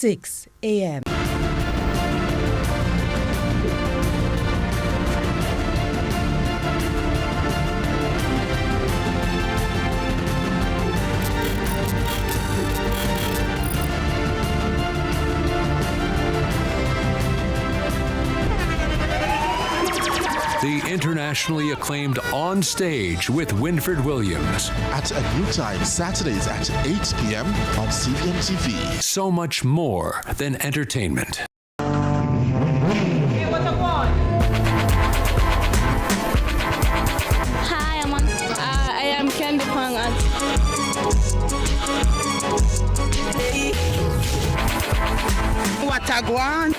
6 a.m. The internationally acclaimed On Stage with Winford Williams. At a new time, Saturdays at 8 p.m. on CVM TV. So much more than entertainment. Hey, what I want? Hi, I am Candy Pang. What I want?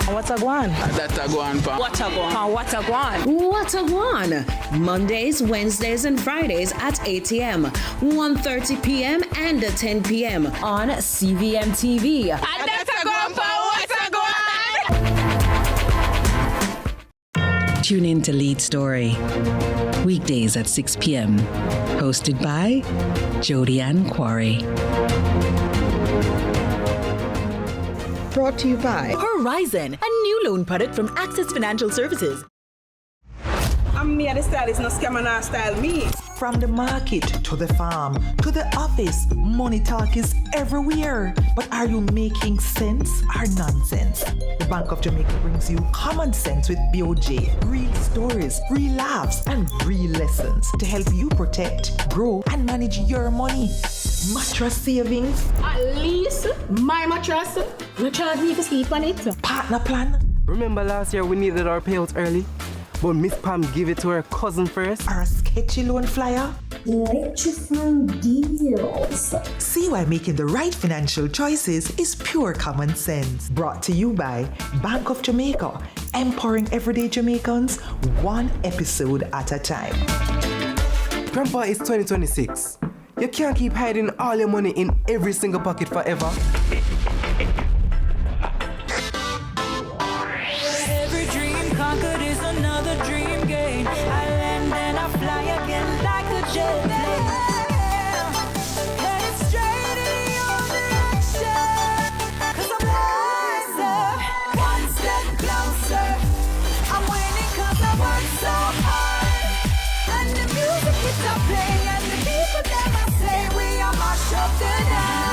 What a guan? That I want. What I want? What I want? What a guan? Mondays, Wednesdays, and Fridays at 8 a.m., 1:30 p.m., and 10 p.m. on CVM TV. And that I want. What I want? Tune in to Lead Story. Weekdays at 6 p.m. Hosted by Jody Ann Quarry. Brought to you by Horizon, a new loan product from Access Financial Services. I'm me, the stylist, no scam and not style me. From the market to the farm to the office, money talk is everywhere. But are you making sense or nonsense? The Bank of Jamaica brings you common sense with BOJ. Real stories, real laughs, and real lessons to help you protect, grow, and manage your money. Mattress savings. At least my mattress, you charge me to sleep on it. Partner plan. Remember last year we needed our payouts early, but Miss Pam gave it to her cousin first. Or a sketchy loan flyer. Electrifying deals. See why making the right financial choices is pure common sense. Brought to you by Bank of Jamaica, empowering everyday Jamaicans one episode at a time. Grandpa, it's 2026. You can't keep hiding all your money in every single pocket forever. Every dream conquered is another dream game. I land and I fly again like a jet plane. Headed straight in your direction. 'Cause I'm wiser, one step closer. I'm winning 'cause I work so hard. And the music keeps on playing, and the people never say we are mash up the dance.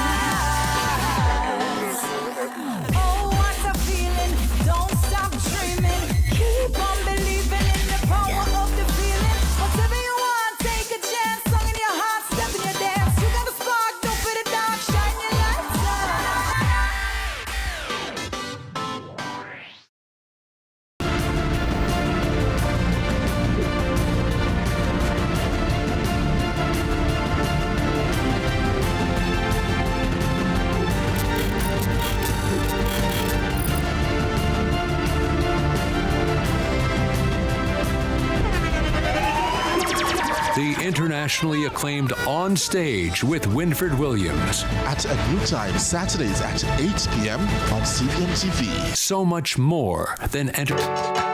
Oh, what a feeling, don't stop dreaming. Keep on believing in the power of the feeling. Whatever you want, take a chance. Song in your heart, step in your dance. You got a spark, don't put it down, shine your lights The internationally acclaimed On Stage with Winford Williams. At a new time, Saturdays at 8 p.m. on CVM TV. So much more than entertainment.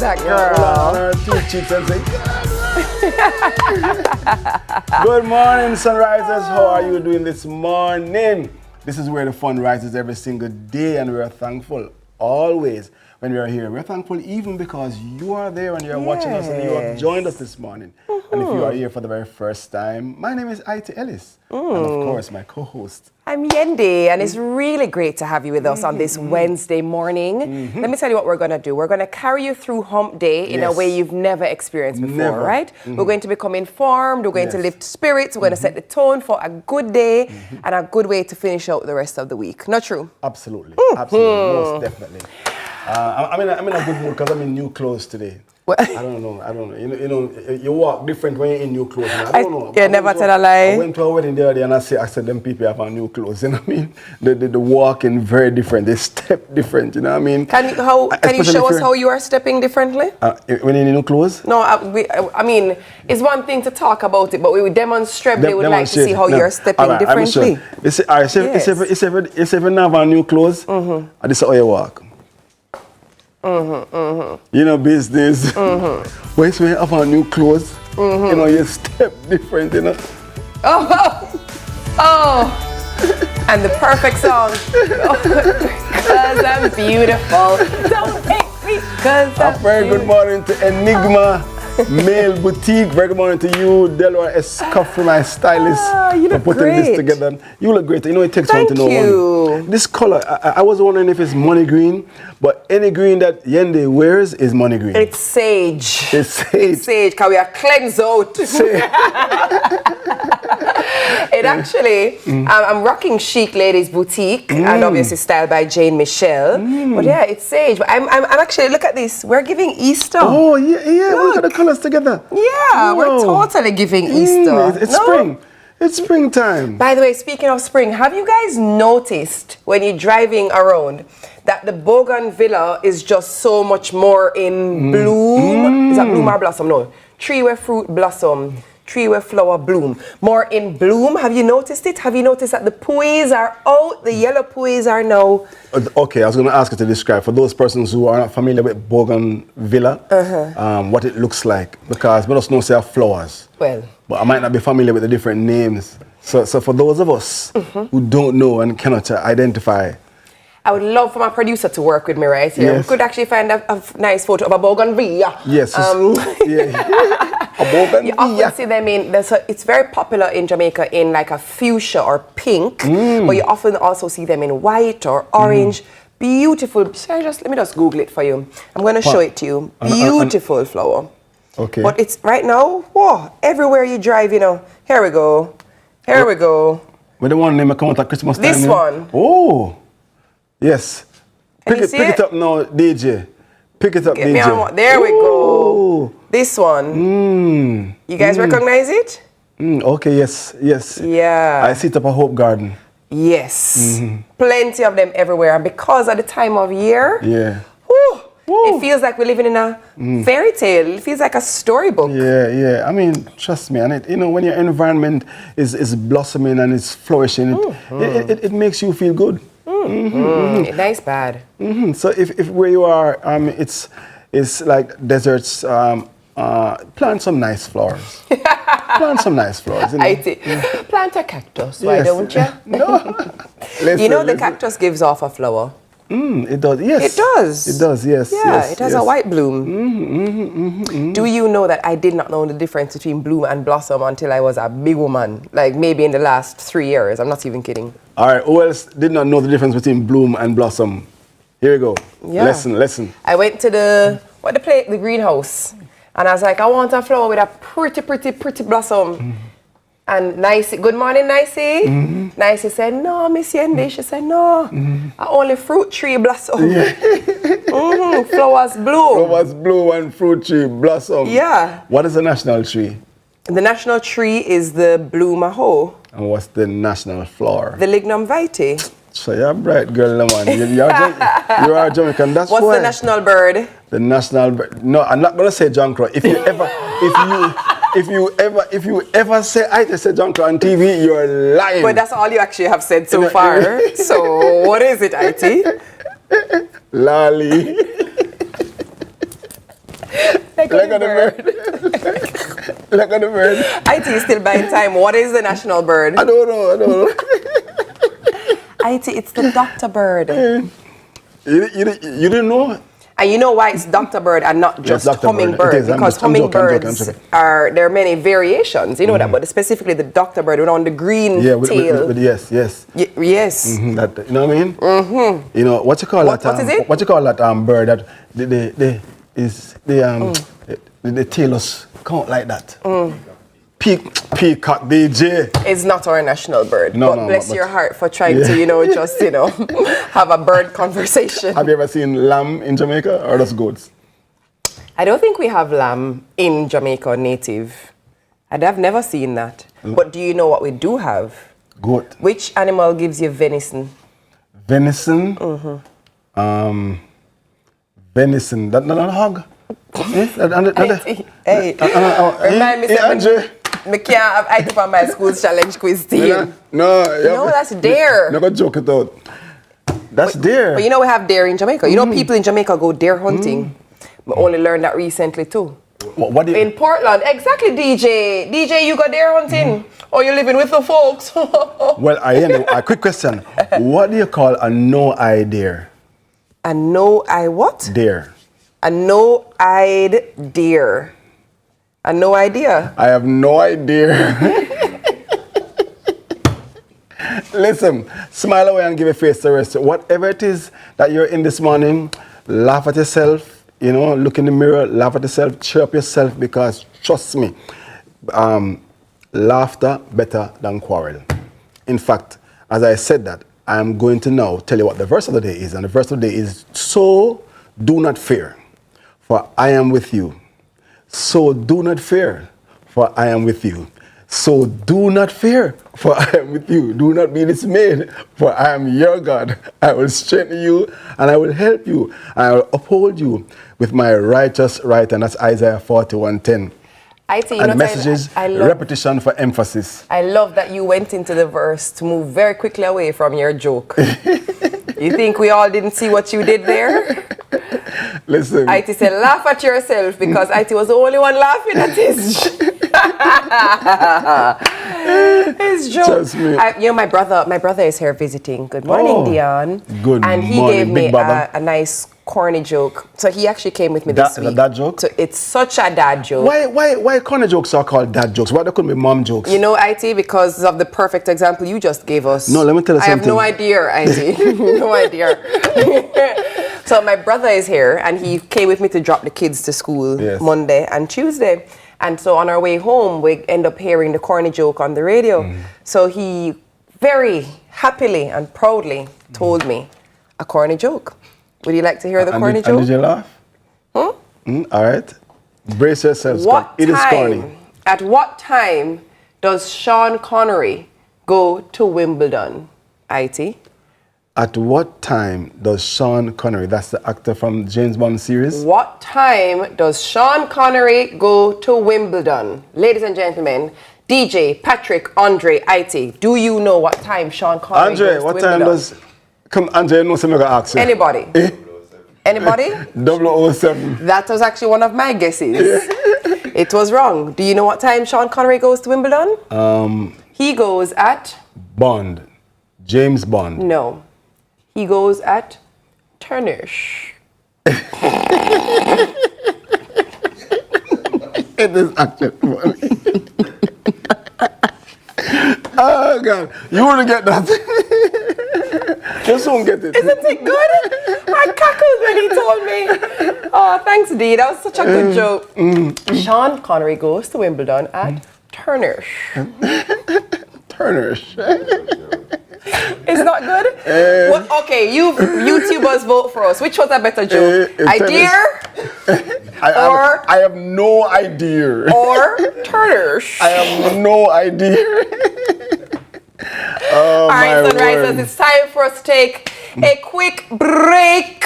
that girl. Two cheeks and say, good morning, Sunrisers. How are you doing this morning? This is where the fun rises every single day, and we are thankful always when we are here. We're thankful even because you are there and you're watching us and you have joined us this morning. And if you are here for the very first time, my name is Ite Ellis. And of course, my co-host. I'm Yendi, and it's really great to have you with us on this Wednesday morning. Let me tell you what we're going to do. We're going to carry you through hump day in a way you've never experienced before, right? We're going to become informed, we're going to lift spirits, we're going to set the tone for a good day and a good way to finish out the rest of the week. Not true? Absolutely. Absolutely. Most definitely. I'm in a good mood because I'm in new clothes today. I don't know. You know, you walk different when you're in new clothes. I don't know. You never tell a lie. I went to a wedding the other day and I said them people have on new clothes. You know what I mean? They walking very different. They step different. You know what I mean? Can you show us how you are stepping differently? When you're in new clothes? No, I mean, it's one thing to talk about it, but we would demonstrate. We would like to see how you're stepping differently. If you have on new clothes, this is how you walk. You know, business. When you have on new clothes, you know, you step different, you know. And the perfect song. Because I'm beautiful. Don't hate me, because I'm very good morning to Enigma Male Boutique. Very good morning to you, Delora Escoffrey, my stylist, for putting this together. You look great. You know, it takes one to know one. This color, I was wondering if it's money green, but any green that Yende wears is money green. It's sage. It's sage. Sage, because we are cleansed out. It actually, I'm rocking Chic Ladies Boutique, and obviously styled by Jane Michelle. But yeah, it's sage. But I'm actually, look at this. We're giving Easter. Oh, yeah. Look at the colors together. Yeah, we're totally giving Easter. It's spring. It's springtime. By the way, speaking of spring, have you guys noticed when you're driving around that the bougainvillea is just so much more in bloom? Is that bloom or blossom? No. Tree where fruit blossom. Tree where flower bloom. More in bloom. Have you noticed it? Have you noticed that the puis are out? The yellow puis are now. Okay, I was going to ask you to describe for those persons who are not familiar with bougainvillea, what it looks like, because we just know they have flowers. Well, but I might not be familiar with the different names. So for those of us who don't know and cannot identify. I would love for my producer to work with me right here. Yes. We could actually find a nice photo of a bougainvillea. Yes. A bougainvillea. You often see them in, it's very popular in Jamaica in like a fuchsia or pink, but you often also see them in white or orange. Beautiful. So let me just Google it for you. I'm going to show it to you. Beautiful flower. Okay. But it's right now, whoa, everywhere you drive, you know. Here we go. Here we go. With the one name come out at Christmas time. This one. Oh. Yes. Pick it up now, DJ. Pick it up, Get DJ. Me on, there we go. This one. You guys recognize it? Okay, yes. Yeah. I see it up at Hope Garden. Yes. Plenty of them everywhere. And because of the time of year, it feels like we're living in a fairy tale. It feels like a storybook. Yeah. I mean, trust me. And when your environment is blossoming and it's flourishing, it makes you feel good. Nice bad. So if where you are, it's like deserts. Plant some nice flowers. Plant some nice flowers. Plant a cactus. Why don't you? No. The cactus gives off a flower. It does. Yes. It does. It does. Yes. Yeah. It has a white bloom. Do you know that I did not know the difference between bloom and blossom until I was a big woman? Like maybe in the last 3 years. I'm not even kidding. All right. Who else did not know the difference between bloom and blossom? Here we go. Yeah. Lesson. I went to the greenhouse, and I was like, I want a flower with a pretty blossom. And Nicey, good morning, Nicey. Nicey said, no, Miss Yendi. She said, no, only fruit tree blossom. Flowers bloom. Flowers bloom and fruit tree blossom. Yeah. What is the national tree? The national tree is the blue maho. And what's the national flower? The lignum vitae. So you're a bright girl, man. You are Jamaican. That's what's the national bird? The national bird. No, I'm not gonna say John Crow. If you ever say I just say John Crow on TV, you're lying. But that's all you actually have said so far. So what is it, IT? Lolly. Look at the bird. Look at the bird. IT is still buying time. What is the national bird? I don't know. IT, it's the doctor bird. You didn't know? And you know why it's Dr. Bird and not just Dr. hummingbird? Bird. It is. Because I'm joking, hummingbirds there are many variations, you know that, but specifically the Dr. Bird on the green tail. Yes. Yes. That, you know what I mean? You know what you call that? What is it? What you call that bird that the tailors count like that? Peacock DJ. It's not our national bird. No, but bless your heart for trying to, just, have a bird conversation. Have you ever seen lamb in Jamaica or just goats? I don't think we have lamb in Jamaica native. I've never seen that. But do you know what we do have? Goat. Which animal gives you venison? Venison? Venison. That not a hog? Hey, remind me, Andrew. I can't have item on my school's challenge quiz team. No, that's deer. Never joke it out. That's deer. But we have deer in Jamaica. People in Jamaica go deer hunting. We only learned that recently too. What do you... In Portland, exactly, DJ. DJ, you go deer hunting? Or you living with the folks? Well, a quick question. What do you call a no-eye deer? A no-eye what? Deer. A no-eyed deer. A no idea. I have no idea. Listen, smile away and give a face to the rest. Whatever it is that you're in this morning, laugh at yourself, look in the mirror, laugh at yourself, cheer up yourself, because trust me, laughter better than quarrel. In fact, as I said that, I'm going to now tell you what the verse of the day is. And the verse of the day is, so do not fear, for I am with you. So do not fear, for I am with you. So do not fear, for I am with you. Do not be dismayed, for I am your God. I will strengthen you, and I will help you. I will uphold you with my righteous right hand. That's Isaiah 41:10. And the message is repetition for emphasis. I love that you went into the verse to move very quickly away from your joke. You think we all didn't see what you did there? Listen. IT said, laugh at yourself, because IT was the only one laughing at his joke. Trust me. My brother is here visiting. Good morning, Dion. Good and he morning, gave me Big a nice corny joke. So he actually came with me this week. Dad joke? So it's such a dad joke. Why corny jokes are called dad jokes? Why they couldn't be mom jokes? IT, because of the perfect example you just gave us. No, let me tell you something. I have no idea, IT. No idea. So my brother is here, and he came with me to drop the kids to school Monday and Tuesday. And so on our way home, we end up hearing the corny joke on the radio. So he very happily and proudly told me a corny joke. Would you like to hear the corny joke? And did you laugh? All right. Brace yourselves. It is corny. At what time does Sean Connery go to Wimbledon? IT? At what time does Sean Connery, that's the actor from James Bond series? What time does Sean Connery go to Wimbledon? Ladies and gentlemen, DJ, Patrick, Andre, IT, do you know what time Sean Connery goes to Wimbledon? Andre, what time does... Come, Andre, no, something I'm going to ask you. Anybody? Anybody? 007. That was actually one of my guesses. It was wrong. Do you know what time Sean Connery goes to Wimbledon? He goes at... Bond. James Bond. No. He goes at Turnish. It is actually funny. Oh, God. You want to get that? You soon get it. Isn't it good? I cackled when he told me. Oh, thanks, Dee. That was such a good joke. Sean Connery goes to Wimbledon at Turnish. Turnish. It's not good? Okay, you YouTubers vote for us. Which was a better joke? Idea? I have no idea. Or Turnish? I have no idea. All right, Sunrisers, it's time for us to take a quick break.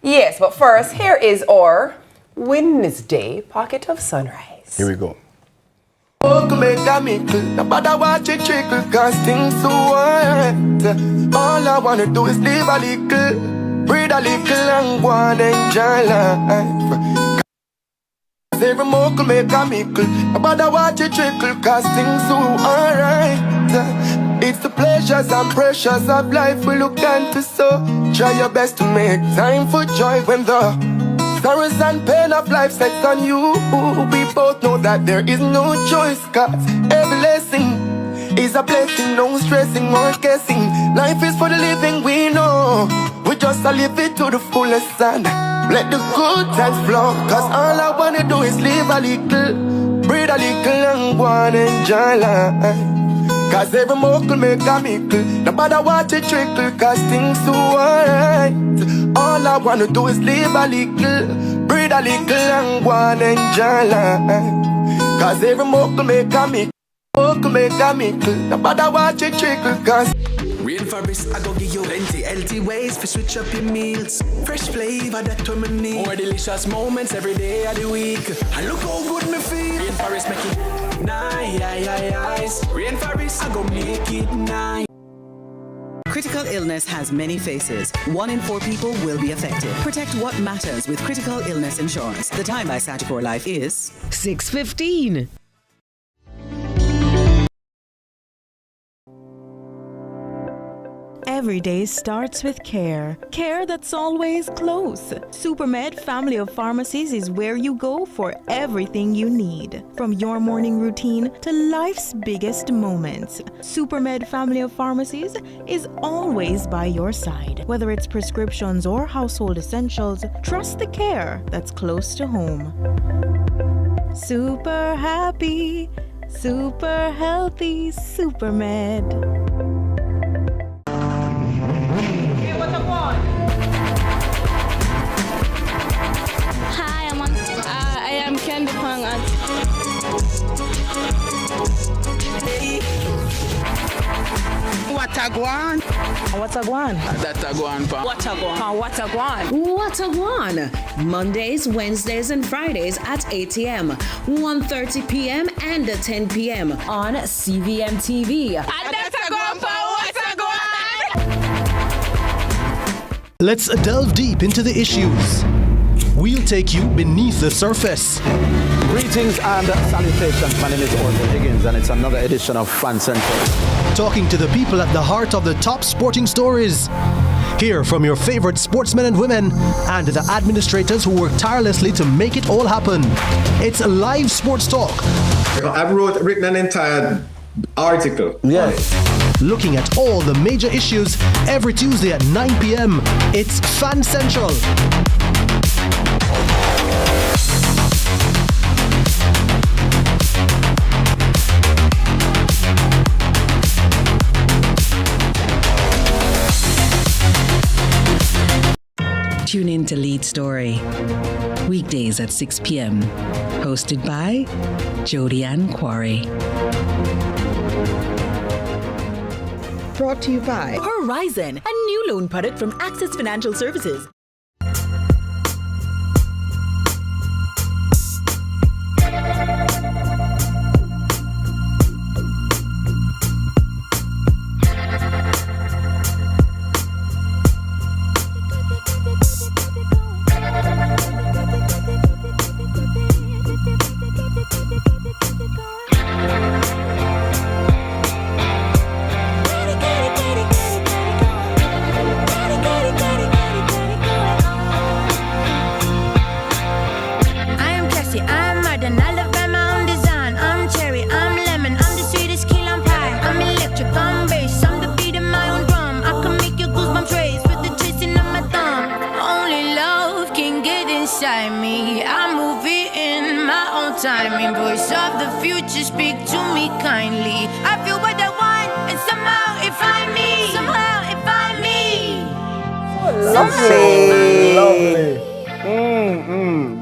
Yes, but first, here is our Wednesday Pocket of Sunrise. Here we go. Nobody watch it trickle, cause things so hard. All I wanna do is live a little, breathe a little, and go and enjoy life. Every miracle make a miracle. Nobody watch it trickle, cause things so alright. It's the pleasures and pressures of life we look down to, so try your best to make time for joy when the sorrows and pain of life sets on you. We both know that there is no choice, cause every lesson is a blessing, no stressing or guessing. Life is for the living, we know. We just live it to the fullest and let the good times flow. Cause all I wanna do is live a little, breathe a little and go and enjoy life. Cause every miracle make a miracle. Nobody watch it trickle, cause things too alright. All I wanna do is live a little, breathe a little and go and enjoy life. Cause every miracle make a miracle. Nobody watch it trickle, cause Rainforest, I go give you plenty healthy ways to switch up your meals. Fresh flavor that we need. More delicious moments every day of the week. And look how good me feel. Rainforest make it nice. Rainforest, I go make it nice. Critical illness has many faces. 1 in 4 people will be affected. Protect what matters with critical illness insurance. The time by Sagicor Life is 6:15. Every day starts with care. Care that's always close. Supermed Family of Pharmacies is where you go for everything you need. From your morning routine to life's biggest moments. Supermed Family of Pharmacies is always by your side. Whether it's prescriptions or household essentials, trust the care that's close to home. Super happy, super healthy, Supermed. Hi, I am Candy Pang at What a guan? What a guan? That a guan pa. What a guan? What a guan? What a guan? Mondays, Wednesdays, and Fridays at 8 a.m., 1:30 p.m., and 10 p.m. on CVMTV. Let's delve deep into the issues. We'll take you beneath the surface. Greetings and salutations. My name is Orville Higgins, and it's another edition of Fan Central. Talking to the people at the heart of the top sporting stories. Hear from your favorite sportsmen and women and the administrators who work tirelessly to make it all happen. It's live sports talk. I've written an entire article. Yes. Looking at all the major issues every Tuesday at 9 p.m. It's Fan Central. Tune in to Lead Story, weekdays at 6 p.m. Hosted by Jody Ann Quarry. Brought to you by Horizon, a new loan product from Access Financial Services. Timing, voice of the future, speak to me kindly. I feel what I want, and somehow it find me. Somehow it find me.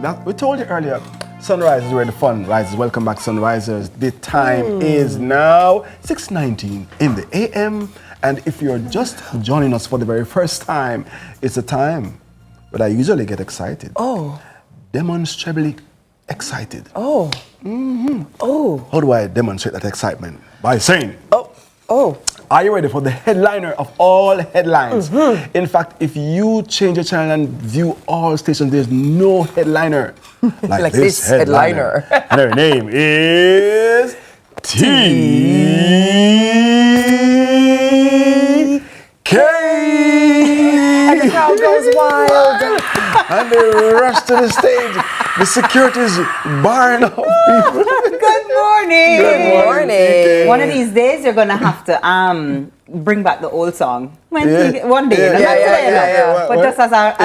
Lovely. We told you earlier, sunrise is where the fun rises. Welcome back, sunrisers. The time is now 6:19 in the AM. And if you're just joining us for the very first time, it's a time when I usually get excited. Demonstrably excited. Oh. How do I demonstrate that excitement? By saying, are you ready for the headliner of all headlines? In fact, if you change your channel and view all stations, there's no headliner like this headliner. And her name is T. okay. And the crowd goes wild. And they rush to the stage. The security is barring off people. Good morning. Good morning. One of these days, you're gonna have to bring back the old song. One day, not today, but just as a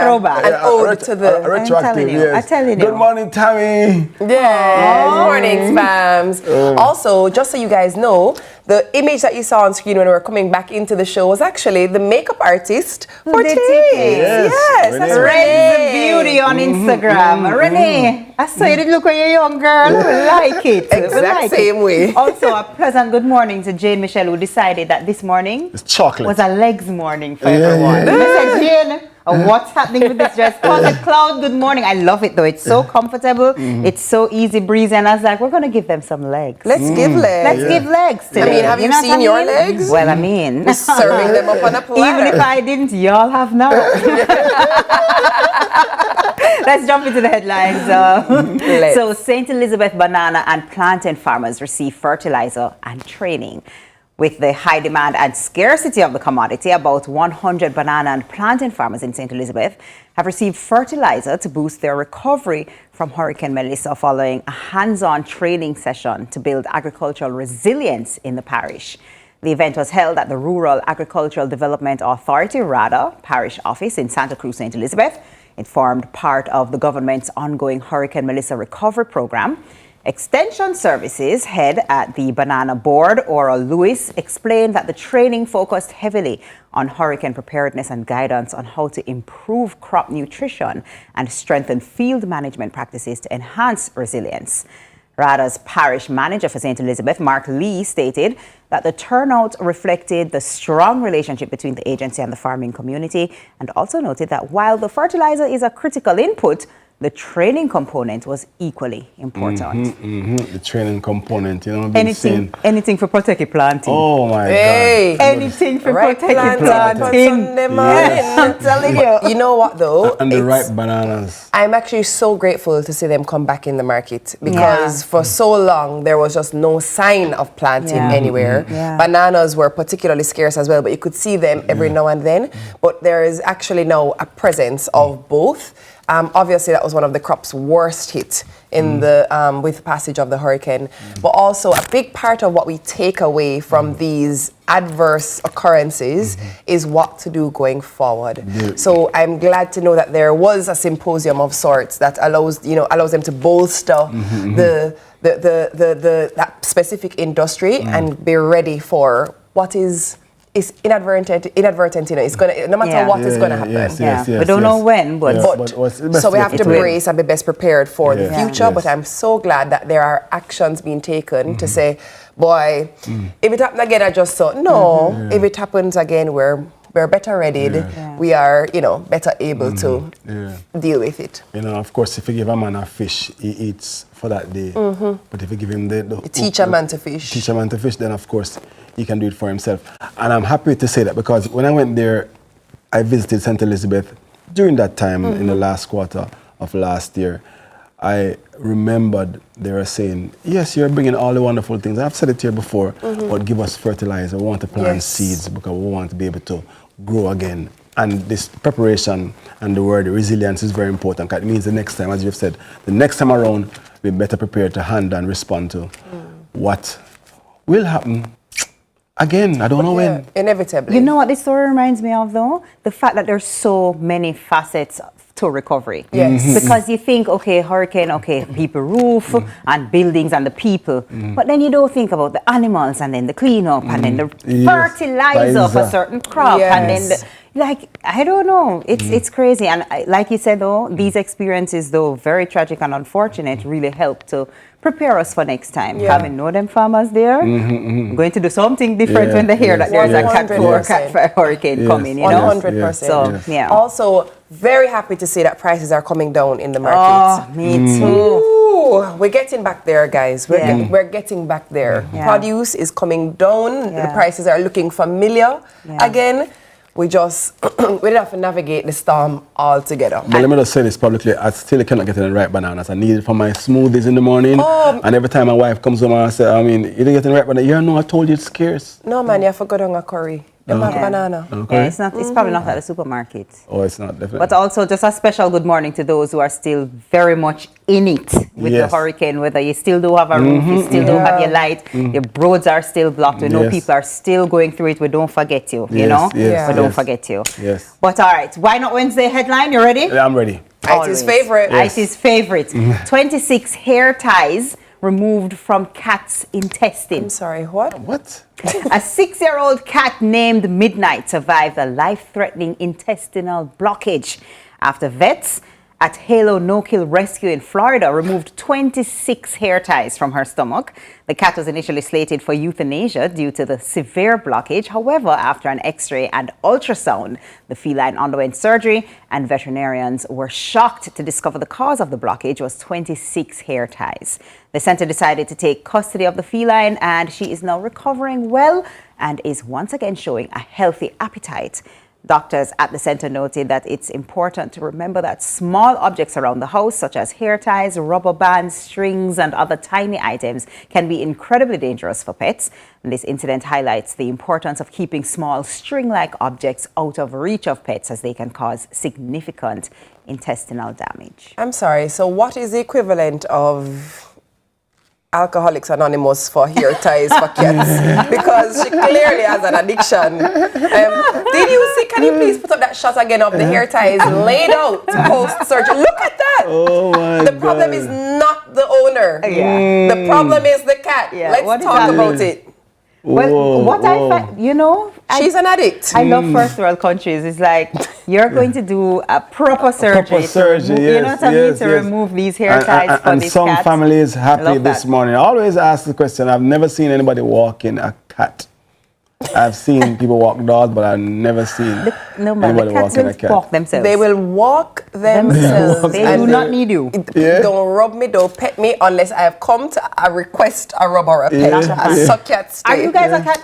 throwback. An ode to the retroactive. I'm telling you. Good morning, Tammy. Yes. Morning, spams. Also, just so you guys know, the image that you saw on screen when we were coming back into the show was actually the makeup artist Horticulture. Yes, that's Renee the Beauty on Instagram. Renee, I saw you did look when you're young, girl. We like it. Exact same way. Also, a pleasant good morning to Jane Michelle, who decided that this morning was a legs morning for everyone. I said, Jane, what's happening with this dress? Cosmic Cloud, good morning. I love it though. It's so comfortable. It's so easy breezy. And I was like, we're going to give them some legs. Let's give legs. Let's give legs today. I mean, have you seen your legs? Well, I mean. We're serving them up on a platter. Even if I didn't, y'all have now. Let's jump into the headlines. So, St. Elizabeth banana and plantain farmers receive fertilizer and training. With the high demand and scarcity of the commodity, about 100 banana and plantain farmers in St. Elizabeth have received fertilizer to boost their recovery from Hurricane Melissa following a hands-on training session to build agricultural resilience in the parish. The event was held at the Rural Agricultural Development Authority, RADA, parish office in Santa Cruz, St. Elizabeth. It formed part of the government's ongoing Hurricane Melissa recovery program. Extension Services head at the Banana Board, Oral Lewis, explained that the training focused heavily on hurricane preparedness and guidance on how to improve crop nutrition and strengthen field management practices to enhance resilience. RADA's parish manager for St. Elizabeth, Mark Lee, stated that the turnout reflected the strong relationship between the agency and the farming community, and also noted that while the fertilizer is a critical input, the training component was equally important. The training component, anything for protected planting. Oh my God. Anything for protected planting. Yes. I'm telling you. You know what though? And the ripe bananas. I'm actually so grateful to see them come back in the market because for so long there was just no sign of planting anywhere. Bananas were particularly scarce as well, but you could see them every now and then. But there is actually now a presence of both. Obviously, that was one of the crops worst hit in the with passage of the hurricane. But also, a big part of what we take away from these adverse occurrences is what to do going forward. So I'm glad to know that there was a symposium of sorts that allows them to bolster that specific industry and be ready for what is inadvertent, it's gonna, no matter what is gonna happen. We don't know when, but so we have to brace and be best prepared for the future. But I'm so glad that there are actions being taken to say, boy, if it happens again, I just thought, no, if it happens again, we're better readied. We are, better able to deal with it. Of course, if you give a man a fish, he eats for that day. But if you give him the teach a man to fish, then of course he can do it for himself. And I'm happy to say that because when I went there, I visited St. Elizabeth during that time in the last quarter of last year. I remembered they were saying, yes, you're bringing all the wonderful things. I've said it here before, but give us fertilizer. We want to plant seeds because we want to be able to grow again. And this preparation and the word resilience is very important. It means the next time, as you've said, the next time around, we're better prepared to handle and respond to what will happen again. I don't know when. Inevitably. You know what this story reminds me of, though? The fact that there's so many facets to recovery. Because you think, okay, hurricane, people roof and buildings and the people. But then you don't think about the animals and then the cleanup and then the fertilizer for certain crop and then I don't know. It's crazy. And like you said, though, these experiences, though very tragic and unfortunate, really help to prepare us for next time. Having know them farmers there, going to do something different when they hear that there's a Cat 4, Cat 5 hurricane coming, 100%. So, Also, very happy to see that prices are coming down in the market. Oh, me too. Ooh, we're getting back there, guys. We're getting back there. Produce is coming down. The prices are looking familiar again. We just, we didn't have to navigate the storm all together. But let me just say this publicly, I still cannot get the right bananas. I need it for my smoothies in the morning. And every time my wife comes home and I say, you didn't get the right banana. I told you it's scarce. No, man, you have to go down a curry. The banana. Okay. Yeah, it's not. It's probably not at the supermarket. Oh, it's not, definitely. But also just a special good morning to those who are still very much in it with the hurricane, whether you still do have a roof, you still do have your light, your roads are still blocked. We know people are still going through it. We don't forget you, you know? We don't forget you. Yes. But all right, Why Not Wednesday headline, you ready? Yeah, I'm ready. It's his favorite. It's his favorite. 26 hair ties removed from cat's intestine. I'm sorry, what? What? A 6-year-old cat named Midnight survived a life-threatening intestinal blockage after vets at Halo No-Kill Rescue in Florida removed 26 hair ties from her stomach. The cat was initially slated for euthanasia due to the severe blockage. However, after an X-ray and ultrasound, the feline underwent surgery, and veterinarians were shocked to discover the cause of the blockage was 26 hair ties. The center decided to take custody of the feline, and she is now recovering well and is once again showing a healthy appetite. Doctors at the center noted that it's important to remember that small objects around the house, such as hair ties, rubber bands, strings, and other tiny items, can be incredibly dangerous for pets. And this incident highlights the importance of keeping small string-like objects out of reach of pets, as they can cause significant intestinal damage. I'm sorry, so what is the equivalent of Alcoholics Anonymous for hair ties for cats? Because she clearly has an addiction. Did you see, can you please put up that shot again of the hair ties laid out post-surgery? Look at that. Oh my The problem is not the owner. The problem is the cat. Let's talk about it. Well, what I find, you know, she's an addict. I love first world countries. It's like you're going to do a proper surgery. You know what I mean? To remove these hair ties for these cats. And some families happy this morning. I always ask the question. I've never seen anybody walking a cat. I've seen people walk dogs, but I've never seen anybody walking a cat. Walk themselves. They will walk themselves. They do not need you. Don't rub me, don't pet me unless I have come to request a rub or a pet. A suck cat stay.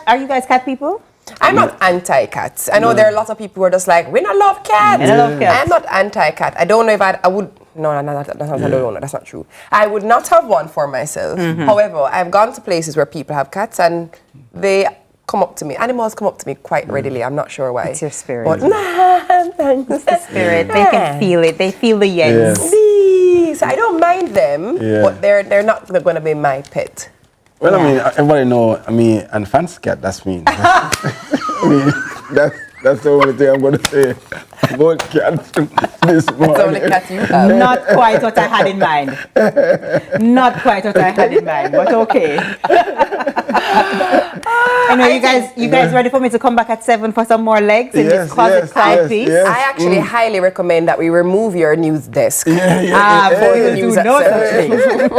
Are you guys cat people? I'm not anti-cats. I know there are a lot of people who are just like, we don't love cats. I'm not anti-cat. I don't know if I would. No, that's not true. I would not have one for myself. However, I've gone to places where people have cats and they come up to me. Animals come up to me quite readily. I'm not sure why. It's your spirit. But, it's the spirit. They can feel it. They feel the yes. So I don't mind them, but they're not going to be my pet. Well, I mean, everybody know me and fancy cat. That's me. I mean, that's the only thing I'm going to say about cats this morning. That's the only cat you have. Not quite what I had in mind. Not quite what I had in mind, but okay. I know you guys ready for me to come back at 7 for some more legs in this closet side piece? I actually highly recommend that we remove your news desk for the news at 7.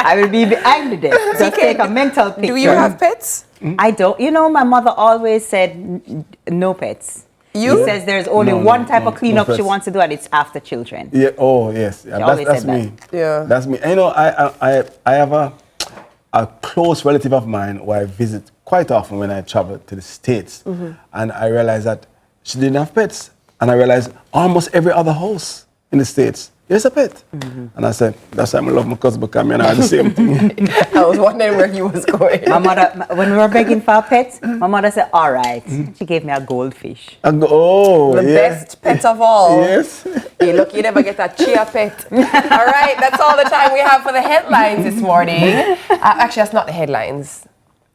I will be behind the desk. Just take a mental picture. Do you have pets? I don't. You know, my mother always said no pets. She says there's only one type of cleanup she wants to do, and it's after children. Yeah. Oh, yes. Yeah, that's me. Yeah. That's me. And, you know, I have a close relative of mine who I visit quite often when I travel to the States, and I realized that she didn't have pets, and I realized almost every other house in the States. There's a pet. And I said, that's why I love my cousin, because me and I are the same thing. I was wondering where he was going. My mother, when we were begging for pets, my mother said, all right. She gave me a goldfish. The best pet of all. Yes. Hey, look, you never get a chia pet. All right, that's all the time we have for the headlines this morning. Actually, that's not the headlines.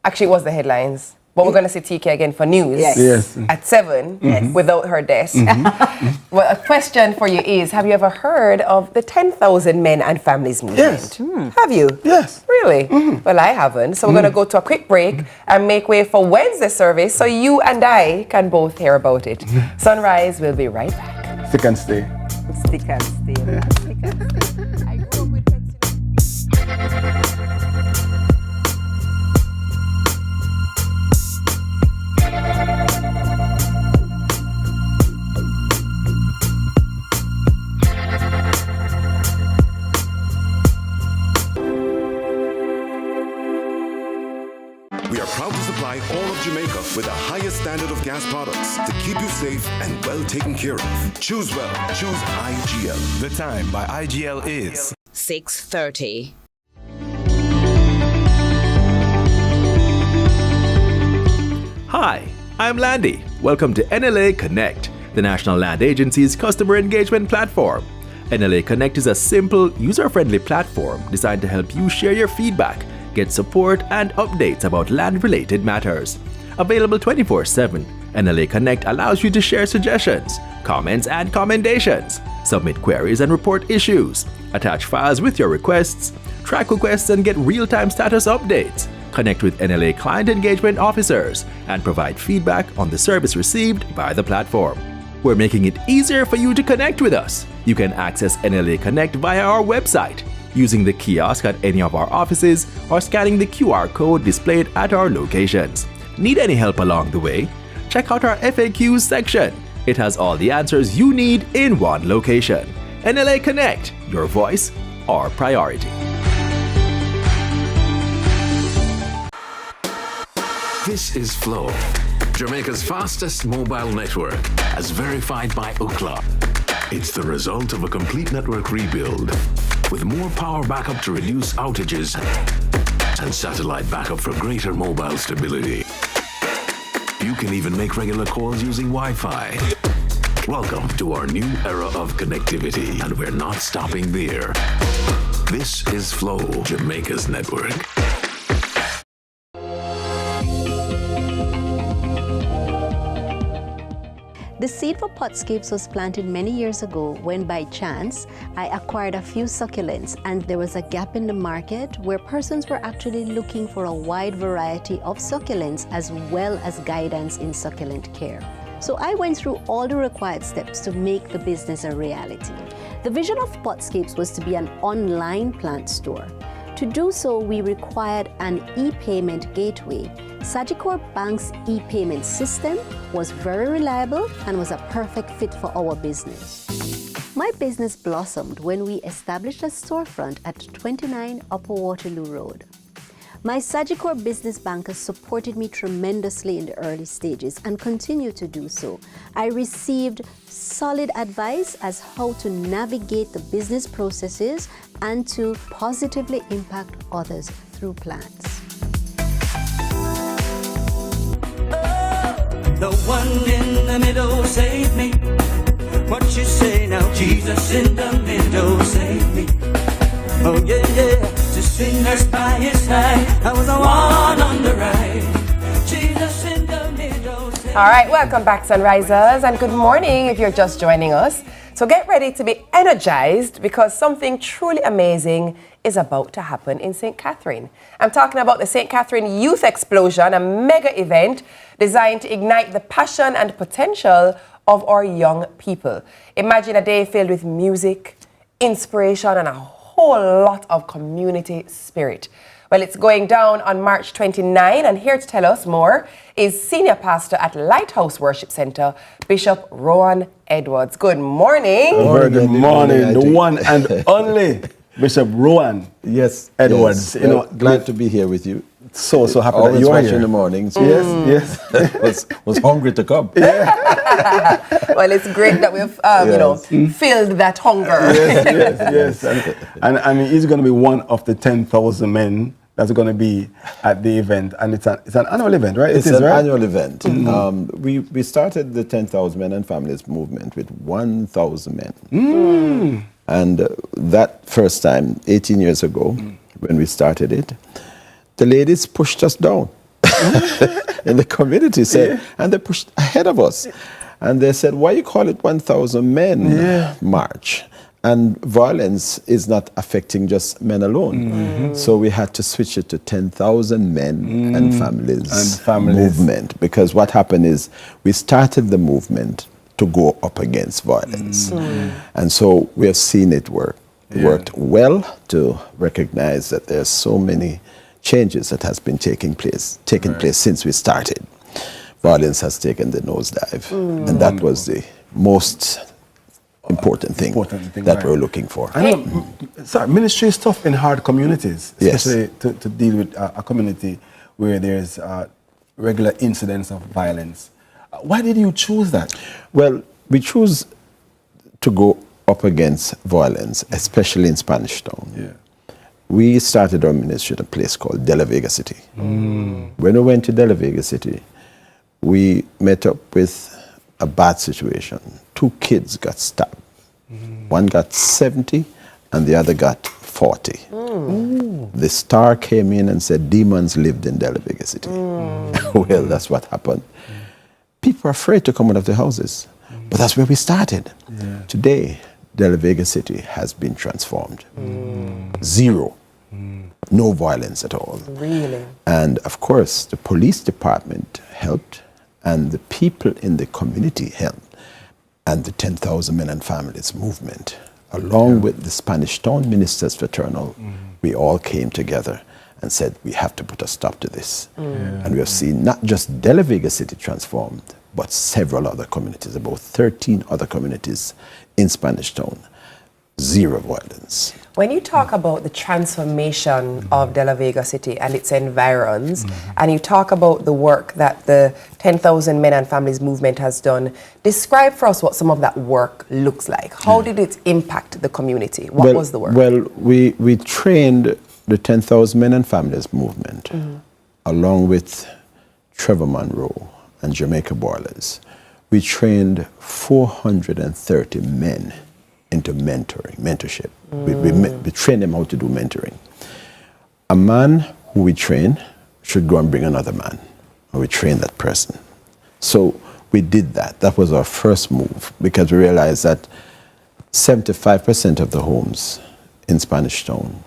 Actually, it was the headlines. But we're going to see TK again for news at 7 without her desk. Well, a question for you is, have you ever heard of the 10,000 Men and Families movement? Yes. Have you? Yes. Really? Well, I haven't. So we're going to go to a quick break and make way for Wednesday service so you and I can both hear about it. Sunrise will be right back. Stick and stay. Stick and stay. Stick and stay. I grew up with pets. We are proud to supply all of Jamaica with the highest standard of gas products to keep you safe and well taken care of. Choose well. Choose IGL. The time by IGL is 6:30. Hi, I'm Landy. Welcome to NLA Connect, the National Land Agency's customer engagement platform. NLA Connect is a simple, user-friendly platform designed to help you share your feedback, get support, and updates about land-related matters. Available 24/7, NLA Connect allows you to share suggestions, comments, and commendations, submit queries and report issues, attach files with your requests, track requests and get real-time status updates, connect with NLA client engagement officers, and provide feedback on the service received by the platform. We're making it easier for you to connect with us. You can access NLA Connect via our website, using the kiosk at any of our offices, or scanning the QR code displayed at our locations. Need any help along the way? Check out our FAQs section. It has all the answers you need in one location. NLA Connect, your voice, our priority. This is Flow, Jamaica's fastest mobile network, as verified by Ookla. It's the result of a complete network rebuild, with more power backup to reduce outages and satellite backup for greater mobile stability. You can even make regular calls using Wi-Fi. Welcome to our new era of connectivity, and we're not stopping there. This is Flow, Jamaica's network. The seed for potscapes was planted many years ago when by chance I acquired a few succulents, and there was a gap in the market where persons were actually looking for a wide variety of succulents as well as guidance in succulent care. So I went through all the required steps to make the business a reality. The vision of Potscapes was to be an online plant store. To do so, we required an e-payment gateway. Sagicor Bank's e-payment system was very reliable and was a perfect fit for our business. My business blossomed when we established a storefront at 29 Upper Waterloo Road. My Sagicor business bankers supported me tremendously in the early stages and continue to do so. I received solid advice as how to navigate the business processes and to positively impact others through plants. The one in the middle saved me. What you say now? Jesus in the middle saved me. Oh yeah, yeah. To sinners by his side, I was the one on the right. Jesus in the middle saved me. All right, welcome back, Sunrisers, and good morning if you're just joining us. So get ready to be energized because something truly amazing is about to happen in St. Catherine. I'm talking about the St. Catherine Youth Explosion, a mega event designed to ignite the passion and potential of our young people. Imagine a day filled with music, inspiration, and a whole lot of community spirit. Well, it's going down on March 29, and here to tell us more is Senior Pastor at Lighthouse Worship Center, Bishop Rowan Edwards. Good morning. Very good morning. The one and only Bishop Rowan Edwards. Yes. Well, glad to be here with you. So happy that you are here in the mornings. Yes. was hungry to come. Well, it's great that we've filled that hunger. Yes. And I mean, he's going to be one of the 10,000 men that's going to be at the event, and it's an annual event, right? It's an annual event. Mm-hmm. We started the 10,000 Men and Families movement with 1,000 men. Mm. And that first time, 18 years ago, when we started it, the ladies pushed us down in the community, and they pushed ahead of us. And they said, why you call it 1,000 Men March? And violence is not affecting just men alone. Mm-hmm. So we had to switch it to 10,000 Men and Families movement. Because what happened is we started the movement to go up against violence. And so we have seen it work. It worked well to recognize that there's so many changes that has been taking place since we started. Violence has taken the nosedive, and that was the most important thing that we're looking for. I know, ministry is tough in hard communities, especially to deal with a community where there's regular incidents of violence. Why did you choose that? Well, we choose to go up against violence, especially in Spanish Town. Yeah. We started our ministry at a place called De La Vega City. When we went to De La Vega City, we met up with a bad situation. 2 kids got stabbed. One got 70 and the other got 40. The star came in and said demons lived in De La Vega City. Well, that's what happened. People are afraid to come out of their houses. But that's where we started. Today, De La Vega City has been transformed. Zero. No violence at all. Really? And of course, the police department helped, and the people in the community helped, and the 10,000 Men and Families movement, along with the Spanish Town Ministers Fraternal, we all came together and said, we have to put a stop to this. And we have seen not just De La Vega City transformed, but several other communities, about 13 other communities in Spanish Town. Zero violence. When you talk about the transformation of De La Vega City and its environs, and you talk about the work that the 10,000 Men and Families movement has done, describe for us what some of that work looks like. How did it impact the community? What was the work? Well, we trained the 10,000 Men and Families movement, along with Trevor Monroe and Jamaica Boilers. We trained 430 men into mentorship. We train them how to do mentoring. A man who we train should go and bring another man, and we train that person. So we did that. That was our first move, because we realized that 75% of the homes in Spanish Town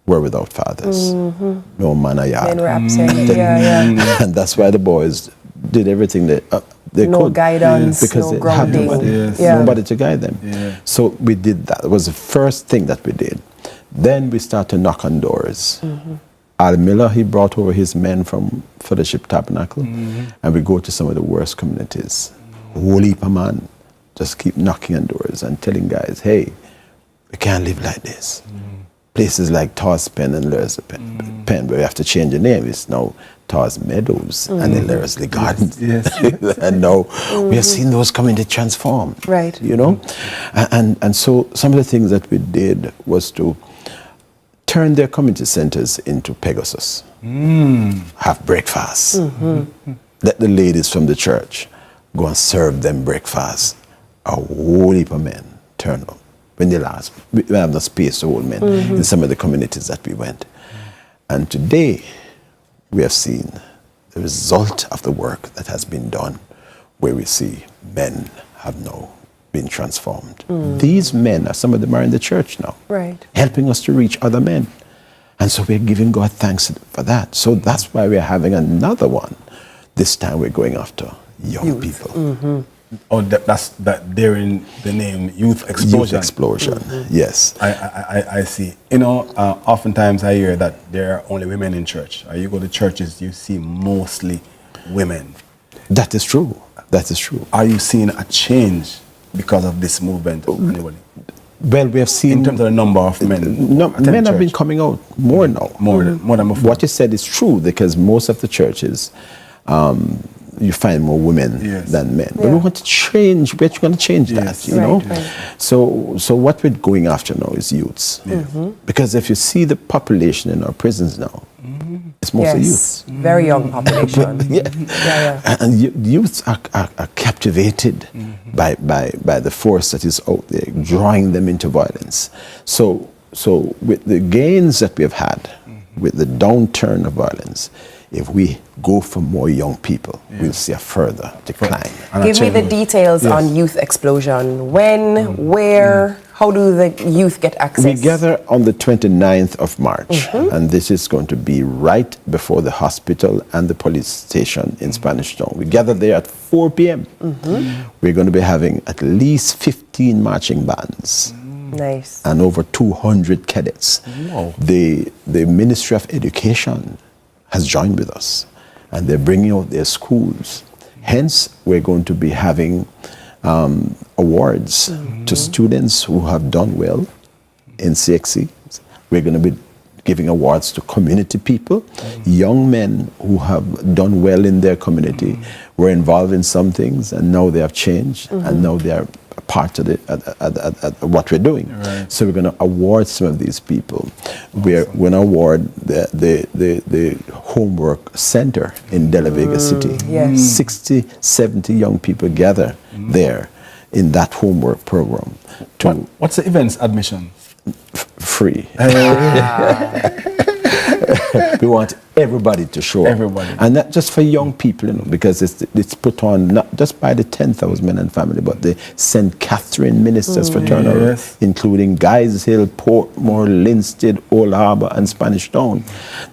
were without fathers. No man a yard. Men were absent. And that's why the boys did everything they could. No guidance, because no they had grounding. nobody to guide them. So we did that. It was the first thing that we did. Then we started to knock on doors. Al Miller, he brought over his men from Fellowship Tabernacle, and we go to some of the worst communities. Whole heap of man just keep knocking on doors and telling guys, hey, we can't live like this. Places like Tars Pen and Lursley Pen, where we have to change the name. It's now Tars Meadows and then Lursley Gardens. And now we have seen those communities transform. Right. You know? And so some of the things that we did was to turn their community centers into Pegasus. Have breakfast. Let the ladies from the church go and serve them breakfast. A whole heap of men turn up. When they last, we have no space to hold men in some of the communities that we went. And today, we have seen the result of the work that has been done, where we see men have now been transformed. These men, some of them are in the church now, helping us to reach other men. And so we're giving God thanks for that. So that's why we're having another one. This time we're going after young people. Oh, they're in the name Youth Explosion. Youth Explosion, yes. I see. You know, oftentimes I hear that there are only women in church. You go to churches, you see mostly women. That is true. That is true. Are you seeing a change because of this movement? Well, we have seen... In terms of the number of men. Men have been coming out more now. More than before. What you said is true, because most of the churches... you find more women than men. But we want to change, we're going to change that, you know? So what we're going after now is youths. Because if you see the population in our prisons now, it's mostly youths. Very young population. And youths are captivated by the force that is out there, drawing them into violence. So with the gains that we have had, with the downturn of violence, if we go for more young people, we'll see a further decline. Give me the details on Youth Explosion. When, where, how do the youth get access? We gather on the 29th of March, and this is going to be right before the hospital and the police station in Spanish Town. We gather there at 4 p.m. We're going to be having at least 15 marching bands. Nice. And over 200 cadets. Wow. The Ministry of Education has joined with us, and they're bringing out their schools. Hence, we're going to be having awards to students who have done well in CXC. We're going to be giving awards to community people, young men who have done well in their community, were involved in some things, and now they have changed, and now they are part of what we're doing. Right. So we're going to award some of these people. We're going to award the homework center in De La Vega City. 60, 70 young people gather there in that homework program. What's the event's admission? Free. We want everybody to show up. And not just for young people, you know, because it's put on not just by the 10,000 Men and Family, but the St. Catherine Ministers Fraternal, including Guys Hill, Portmore, Linstead, Old Harbour, and Spanish Town.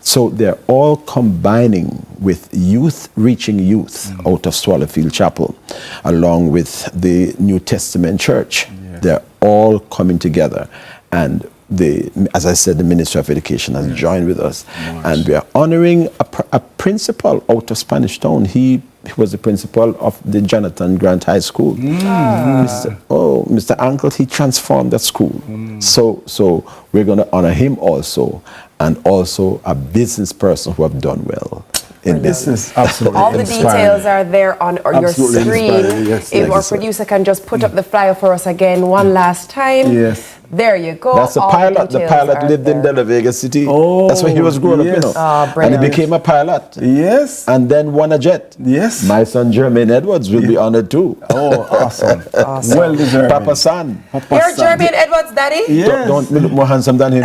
So they're all combining with youth reaching youth out of Swallowfield Chapel, along with the New Testament Church. They're all coming together. And as I said, the Ministry of Education has joined with us, and we are honoring a principal out of Spanish Town. He was the principal of the Jonathan Grant High School. Mr. Ankle, he transformed that school. So we're going to honor him also, and also a business person who have done well. This is absolutely all the details are there on your screen. If our producer can just put up the flyer for us again one last time. There you go. That's a pilot. The pilot lived in De La Vega City. That's where he was growing up, you know. And he became a pilot. And then won a jet. My son Jermaine Edwards will be honored too. Awesome. Well deserved. Papa San. You're Jermaine Edwards, Daddy? Don't look more handsome than him.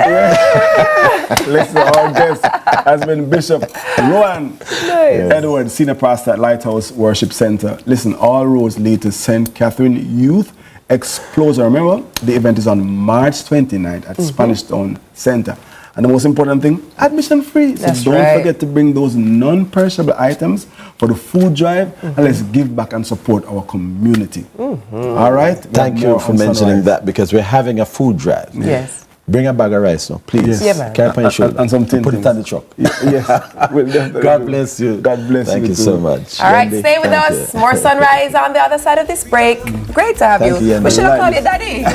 Listen, our guest has been Bishop Rowan Edwards, Senior Pastor at Lighthouse Worship Center. Listen, all roads lead to St. Catherine Youth Explosion. Remember, the event is on March 29th at Spanish Town Center. And the most important thing, admission free. So don't forget to bring those non-perishable items for the food drive, and let's give back and support our community. All right? Thank you for mentioning that, because we're having a food drive. Bring a bag of rice now, please. Carry up on your shoulder. And some put it on the truck. God bless you. God bless you. Thank you so much. All right, stay with us. More sunrise on the other side of this break. Great to have you. We should have called you Daddy.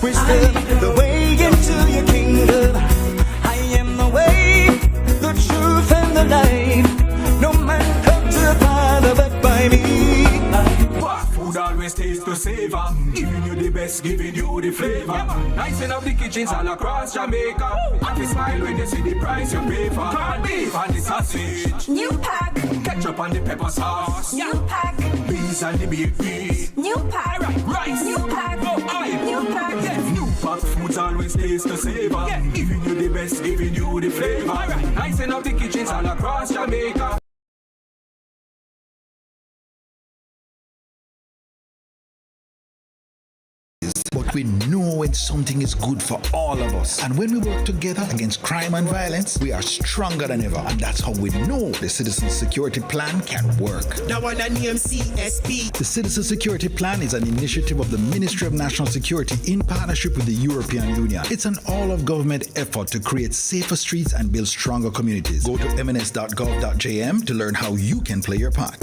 Wisdom, the way into your kingdom. I am the way, the truth, and the life. No man comes to the Father but by me. Food always tastes to savor. Giving you the best, giving you the flavor. Nice enough the kitchens all across Jamaica. Happy smile when you see the price you pay for. Corned beef and the sausage. New pack. Ketchup and the pepper sauce. New pack. Beans and the baked beef. New pack. Rice. New pack. Oil. New pack. Yes. New pack. Foods always taste to savor. Giving you the best, giving you the flavor. Nice enough the kitchens all across Jamaica. But we know when something is good for all of us. And when we work together against crime and violence, we are stronger than ever. And that's how we know the Citizen Security Plan can work. That one that name CSP. The Citizen Security Plan is an initiative of the Ministry of National Security in partnership with the European Union. It's an all-of-government effort to create safer streets and build stronger communities. Go to mns.gov.jm to learn how you can play your part.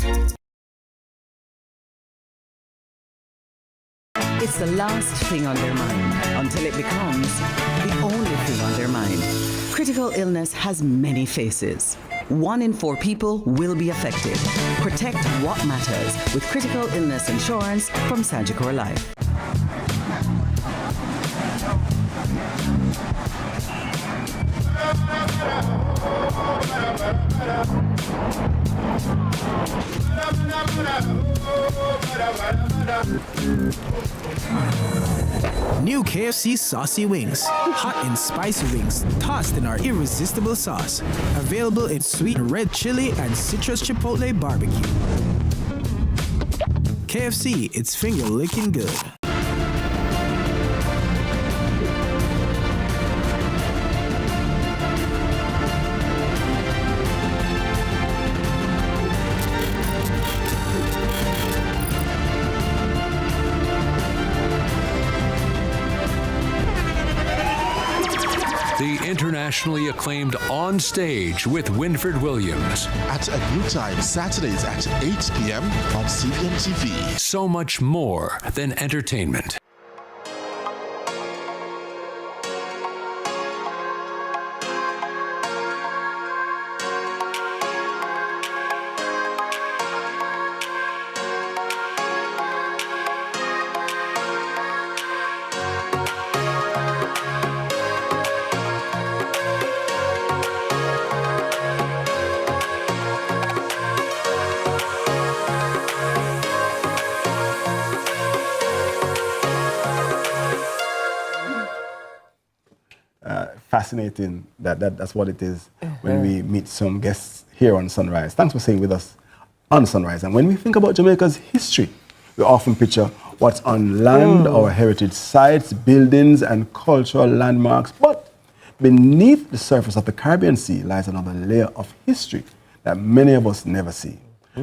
It's the last thing on their mind until it becomes the only thing on their mind. Critical illness has many faces. 1 in 4 people will be affected. Protect what matters with critical illness insurance from Sagicor Life. New KFC Saucy Wings. Hot and spicy wings tossed in our irresistible sauce. Available in sweet red chili and citrus chipotle barbecue. KFC, it's finger licking good. The internationally acclaimed On Stage with Winford Williams. At a new time, Saturdays at 8 p.m. on CVMTV. So much more than entertainment. fascinating that's what it is when we meet some guests here on Sunrise. Thanks for staying with us on Sunrise. And when we think about Jamaica's history, we often picture what's on land, our heritage sites, buildings, and cultural landmarks. But beneath the surface of the Caribbean Sea lies another layer of history that many of us never see.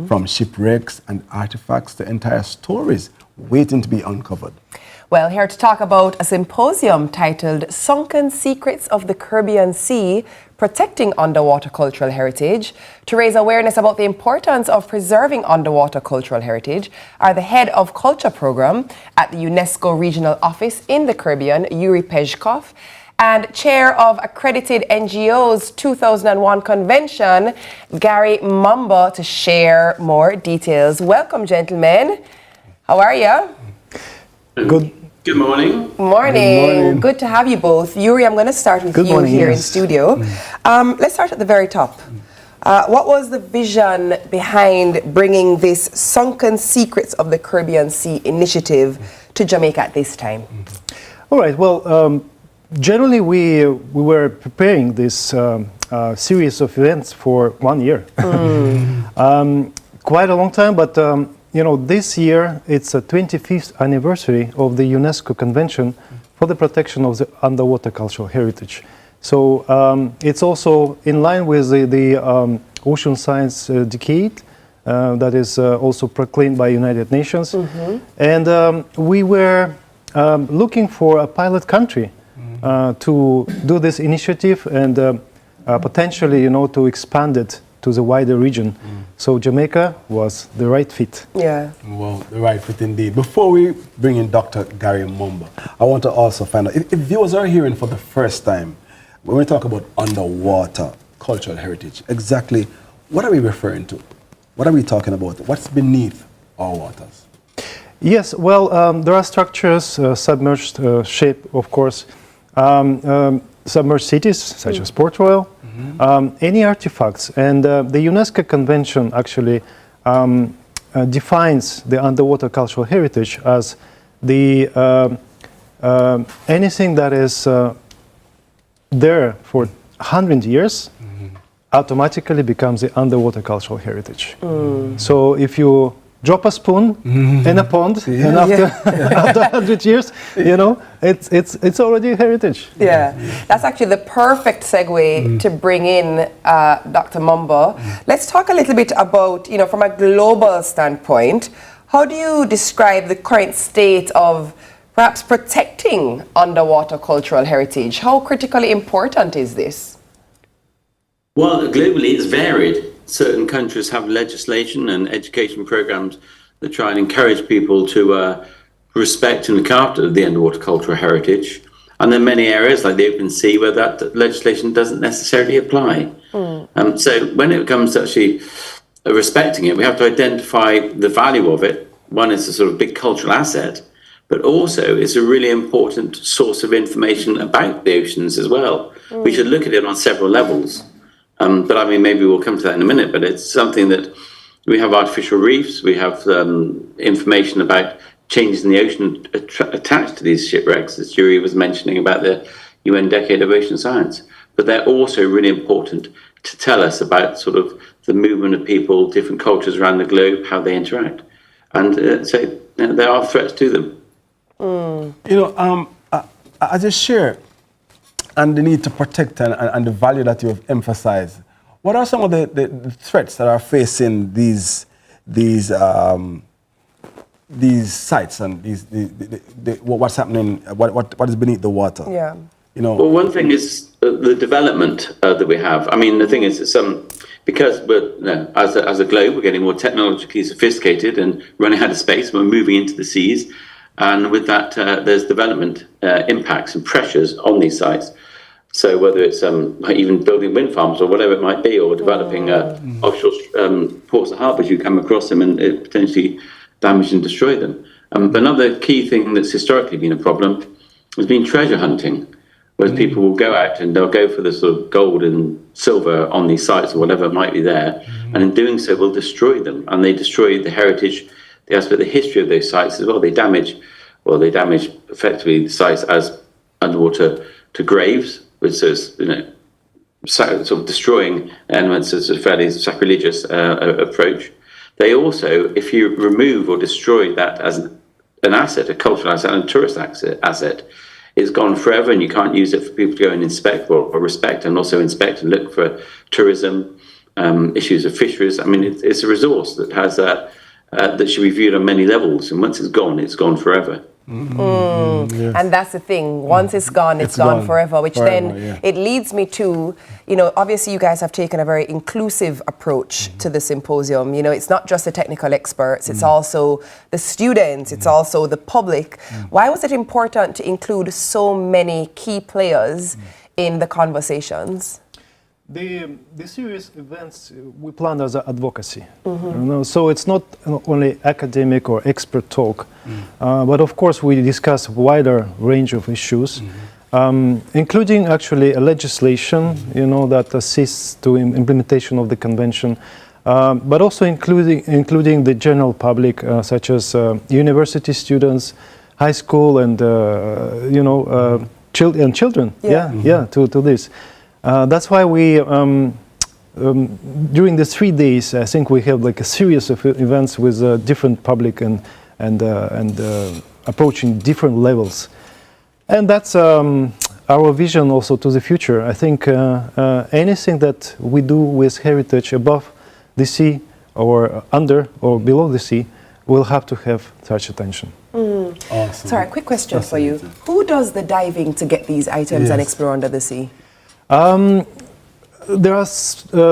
From shipwrecks and artifacts to entire stories waiting to be uncovered. Well, here to talk about a symposium titled Sunken Secrets of the Caribbean Sea, Protecting Underwater Cultural Heritage, to raise awareness about the importance of preserving underwater cultural heritage, are the head of culture program at the UNESCO Regional Office in the Caribbean, Yuri Pezhkov, and chair of accredited NGOs 2001 convention, Gary Mumba, to share more details. Welcome, gentlemen. How are you? Good morning. Morning. Good to have you both. Yuri, I'm going to start with you here in studio. Let's start at the very top. What was the vision behind bringing this Sunken Secrets of the Caribbean Sea initiative to Jamaica at this time? All right. Well, generally we were preparing this series of events for 1 year. Quite a long time, but you know, this year it's the 25th anniversary of the UNESCO Convention for the Protection of the Underwater Cultural Heritage. So it's also in line with the Ocean Science Decade that is also proclaimed by United Nations. And we were looking for a pilot country to do this initiative and potentially, you know, to expand it to the wider region. So Jamaica was the right fit. Yeah. Well, the right fit indeed. Before we bring in Dr. Gary Mumba, I want to also find out, if viewers are hearing for the first time, when we talk about underwater cultural heritage, exactly what are we referring to? What are we talking about? What's beneath our waters? Yes, well, there are structures, submerged shape, of course, submerged cities, such as Port Royal, any artifacts. And the UNESCO Convention actually defines the underwater cultural heritage as the anything that is there for 100 years automatically becomes the underwater cultural heritage. So if you drop a spoon in a pond, and after 100 years, you know, it's already heritage. Yeah, that's actually the perfect segue to bring in Dr. Mumba. Let's talk a little bit about, you know, from a global standpoint, how do you describe the current state of perhaps protecting underwater cultural heritage? How critically important is this? Well, globally it's varied. Certain countries have legislation and education programs that try and encourage people to respect and look after the underwater cultural heritage. And there are many areas like the open sea where that legislation doesn't necessarily apply. So when it comes to actually respecting it, we have to identify the value of it. One is a sort of big cultural asset, but also it's a really important source of information about the oceans as well. We should look at it on several levels. But I mean, maybe we'll come to that in a minute, but it's something that we have artificial reefs, we have information about changes in the ocean attached to these shipwrecks, as Yuri was mentioning about the UN Decade of Ocean Science. But they're also really important to tell us about sort of the movement of people, different cultures around the globe, how they interact. And so there are threats to them. You know, as you share, and the need to protect and the value that you have emphasized, what are some of the threats that are facing these sites and what's happening, what is beneath the water? Yeah. You know. Well, one thing is the development that we have. I mean, the thing is, because we're as a globe, we're getting more technologically sophisticated and running out of space. We're moving into the seas, and with that, there's development impacts and pressures on these sites. So whether it's even building wind farms or whatever it might be, or developing offshore ports and harbours, you come across them and it potentially damage and destroy them. But another key thing that's historically been a problem has been treasure hunting, where people will go out and they'll go for the sort of gold and silver on these sites or whatever might be there, and in doing so will destroy them, and they destroy the heritage, the aspect, the history of those sites as well. They damage effectively the sites as underwater to graves, which is, sort of destroying elements as a fairly sacrilegious approach. They also, if you remove or destroy that as an asset, a cultural asset and a tourist asset, it's gone forever, and you can't use it for people to go and inspect or respect, and also inspect and look for tourism, issues of fisheries. I mean, it's a resource that has that should be viewed on many levels, and once it's gone forever. And that's the thing. Once it's gone, it's gone forever, which then it leads me to, obviously you guys have taken a very inclusive approach to the symposium. It's not just the technical experts, it's also the students, it's also the public. Why was it important to include so many key players in the conversations? The serious events we plan as advocacy, so it's not only academic or expert talk, but of course we discuss a wider range of issues, including actually a legislation, that assists to implementation of the convention, but also including the general public, such as university students, high school, and children. To this. That's why we, during the 3 days, I think we have like a series of events with different public and approaching different levels. And that's our vision also to the future. I think anything that we do with heritage above the sea or under or below the sea will have to have such attention. Awesome. Sorry, quick question for you. Who does the diving to get these items and explore under the sea? There are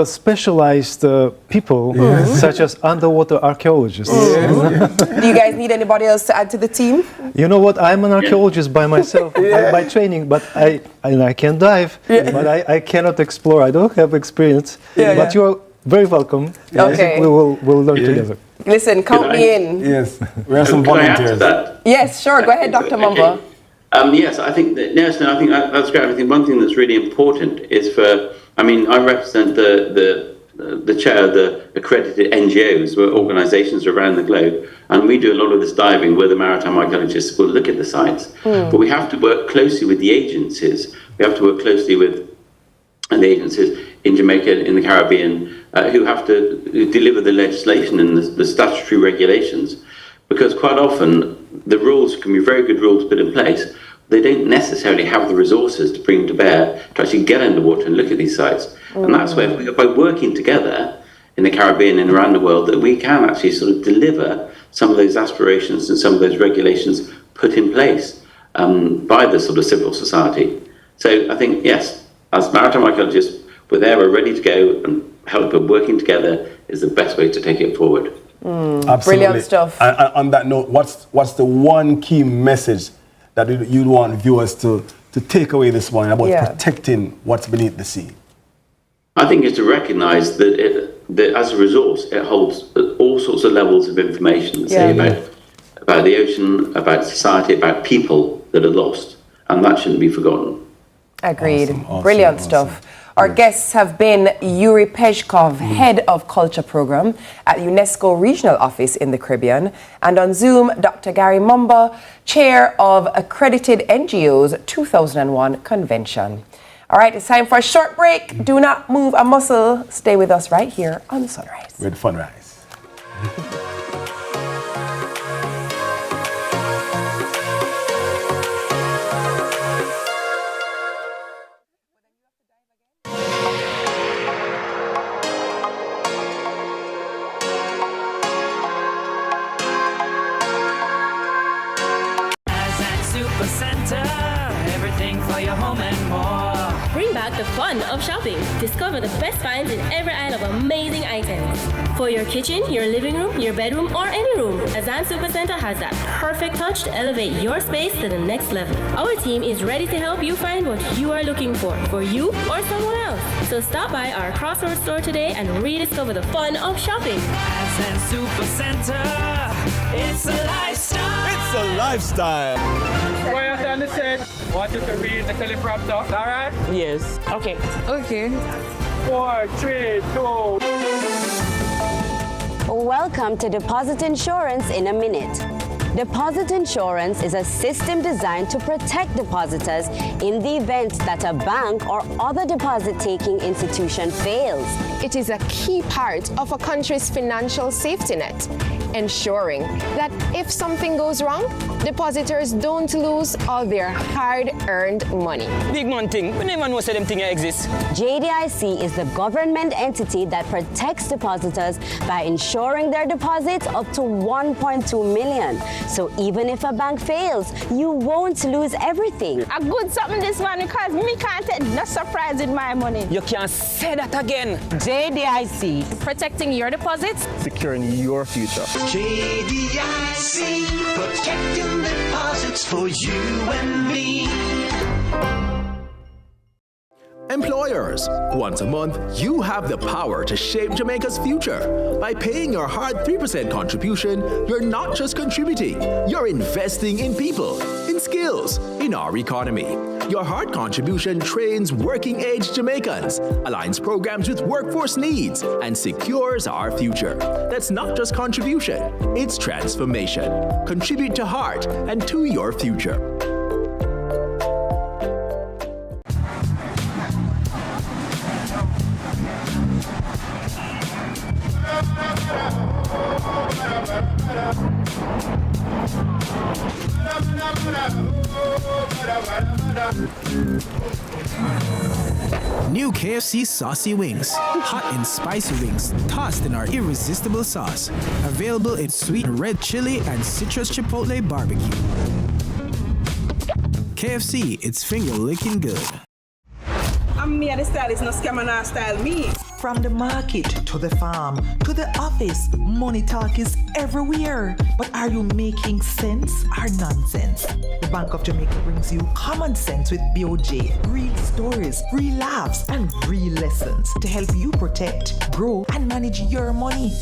specialized people, such as underwater archaeologists. Do you guys need anybody else to add to the team? You know what? I'm an archaeologist by myself, by training, but I can dive, but I cannot explore. I don't have experience. But you're very welcome. I think we'll learn together. Listen, count me in. Yes, we have some volunteers. Yes, sure. Go ahead, Dr. Mumba. Yes, I think I think that's great. I think one thing that's really important is I represent the chair of the accredited NGOs, organisations around the globe, and we do a lot of this diving where the maritime archaeologists will look at the sites. But we have to work closely with the agencies. We have to work closely with the agencies in Jamaica, in the Caribbean, who have to deliver the legislation and the statutory regulations. Because quite often the rules can be very good rules put in place. They don't necessarily have the resources to bring to bear to actually get underwater and look at these sites. And that's where, by working together in the Caribbean and around the world, that we can actually sort of deliver some of those aspirations and some of those regulations put in place by the sort of civil society. So I think, yes, as maritime archaeologists, we're ready to go, and help working together is the best way to take it forward. Brilliant stuff. And on that note, what's the one key message that you'd want viewers to take away this morning about protecting what's beneath the sea? I think it's to recognise that as a resource, it holds all sorts of levels of information, about the ocean, about society, about people that are lost, and that shouldn't be forgotten. Agreed. Awesome, brilliant stuff. Our guests have been Yuri Pezhkov, Head of Culture Program at UNESCO Regional Office in the Caribbean, and on Zoom, Dr. Gary Mumba, Chair of Accredited NGOs 2001 Convention. All right, it's time for a short break. Do not move a muscle. Stay with us right here on The Sunrise. We're the Funrise. The fun of shopping. Discover the best finds in every aisle of amazing items. For your kitchen, your living room, your bedroom, or any room, Azan Supercenter has that perfect touch to elevate your space to the next level. Our team is ready to help you find what you are looking for you or someone else. So stop by our Crossroads store today and rediscover the fun of shopping. Azan Supercenter, it's a lifestyle. It's a lifestyle. Why are you on the set? Want you to read the teleprompter, all right? Yes. Okay. Okay. 4, 3, 2. Welcome to Deposit Insurance in a Minute. Deposit insurance is a system designed to protect depositors in the event that a bank or other deposit-taking institution fails. It is a key part of a country's financial safety net, ensuring that if something goes wrong, depositors don't lose all their hard-earned money. Big man thing, we never know say them thing exists. JDIC is the government entity that protects depositors by insuring their deposits up to 1.2 million. So even if a bank fails, you won't lose everything. A good something this one because me can't take no surprise with my money. You can't say that again. JDIC, protecting your deposits, securing your future. JDIC, protecting deposits for you and me. Employers, once a month, you have the power to shape Jamaica's future. By paying your hard 3% contribution, you're not just contributing, you're investing in people, in skills, in our economy. Your hard contribution trains working-age Jamaicans, aligns programs with workforce needs, and secures our future. That's not just contribution, it's transformation. Contribute to heart and to your future. New KFC saucy wings. Hot and spicy wings, tossed in our irresistible sauce. Available in sweet red chili and citrus chipotle barbecue. KFC, it's finger-licking good. I'm me, the style is no scammer, no style me. From the market to the farm to the office, money talk is everywhere. But are you making sense or nonsense? The Bank of Jamaica brings you common sense with BOJ. Real stories, real laughs, and real lessons to help you protect, grow, and manage your money.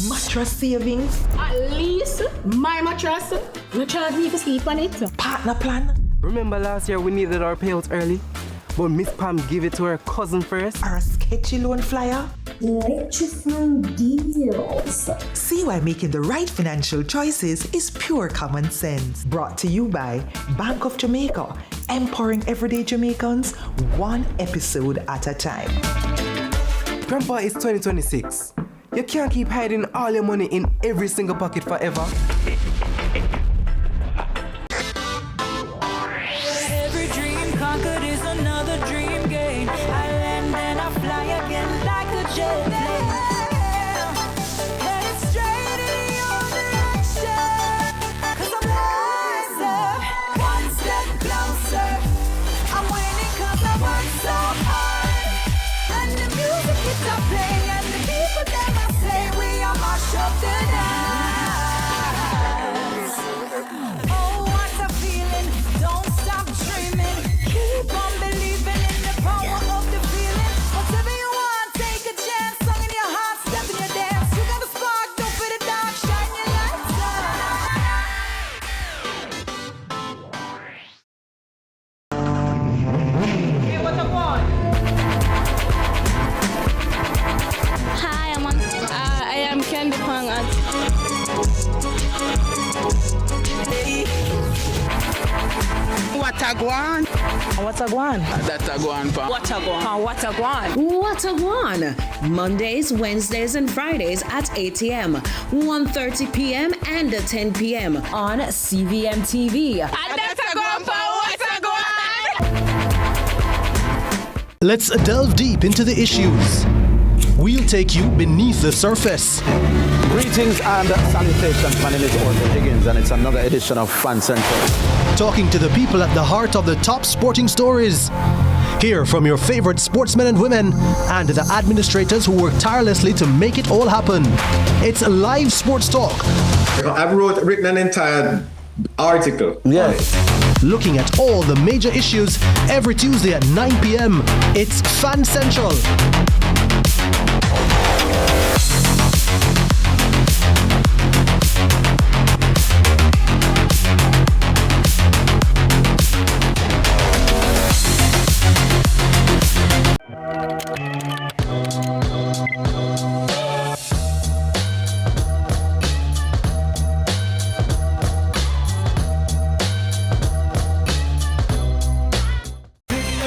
Mattress savings. At least my mattress, you charge me to sleep on it. Partner plan. Remember last year we needed our payouts early? But Miss Pam gave it to her cousin first. Or a sketchy loan flyer. Electrifying deals. See why making the right financial choices is pure common sense. Brought to you by Bank of Jamaica, empowering everyday Jamaicans one episode at a time. Grandpa, it's 2026. You can't keep hiding all your money in every single pocket forever. Every dream conquered is another dream game. I land and I fly again like a jet plane. Headed straight in your direction. 'Cause I'm wiser, one step closer. I'm winning 'cause I work so hard. And the music keeps on playing, and the people that I say we are mash up the dance. Oh, what a feeling! Don't stop dreaming. Keep on believing in the power of the feeling. Whatever you want, take a chance. Song in your heart, step in your dance. You got a spark, don't fit it dark. Shine your lights Hey, what I want? Hi, I am Candy Pang. What a guan? What a guan? That a guan, pa. What a guan? What a guan? What a guan! Mondays, Wednesdays, and Fridays at 8 a.m., 1:30 p.m., and 10 p.m. on CVMTV. And that's a guan, pa. What a guan? Let's delve deep into the issues. We'll take you beneath the surface. Greetings and salutations. My name is Orville Higgins, and it's another edition of Fan Central. Talking to the people at the heart of the top sporting stories. Hear from your favorite sportsmen and women and the administrators who work tirelessly to make it all happen. It's live sports talk. I've written an entire article. Yes. Looking at all the major issues every Tuesday at 9 p.m. It's Fan Central.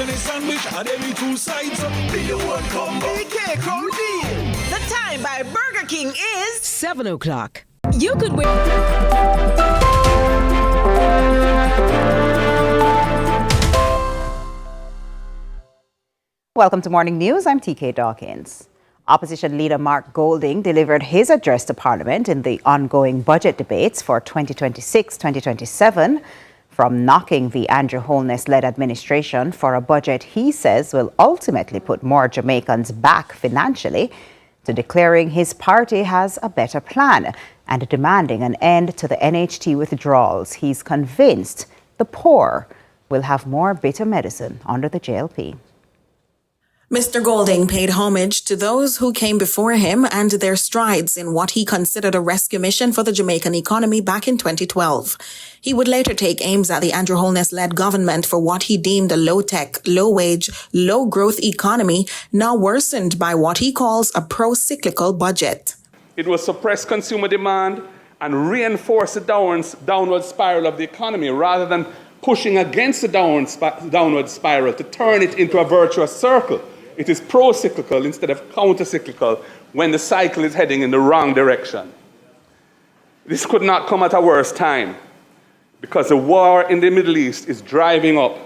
macaroni sandwich, and every two sides, be the one combo. BK Crown Deal. The time by Burger King is 7 o'clock. You could win. Welcome to Morning News. I'm TK Dawkins. Opposition leader Mark Golding delivered his address to Parliament in the ongoing budget debates for 2026-2027, from knocking the Andrew Holness-led administration for a budget he says will ultimately put more Jamaicans back financially, to declaring his party has a better plan and demanding an end to the NHT withdrawals. He's convinced the poor will have more bitter medicine under the JLP. Mr. Golding paid homage to those who came before him and their strides in what he considered a rescue mission for the Jamaican economy back in 2012. He would later take aims at the Andrew Holness-led government for what he deemed a low-tech, low-wage, low-growth economy, now worsened by what he calls a pro-cyclical budget. It will suppress consumer demand and reinforce the downward spiral of the economy rather than pushing against the downward spiral to turn it into a virtuous circle. It is pro-cyclical instead of counter-cyclical when the cycle is heading in the wrong direction. This could not come at a worse time because the war in the Middle East is driving up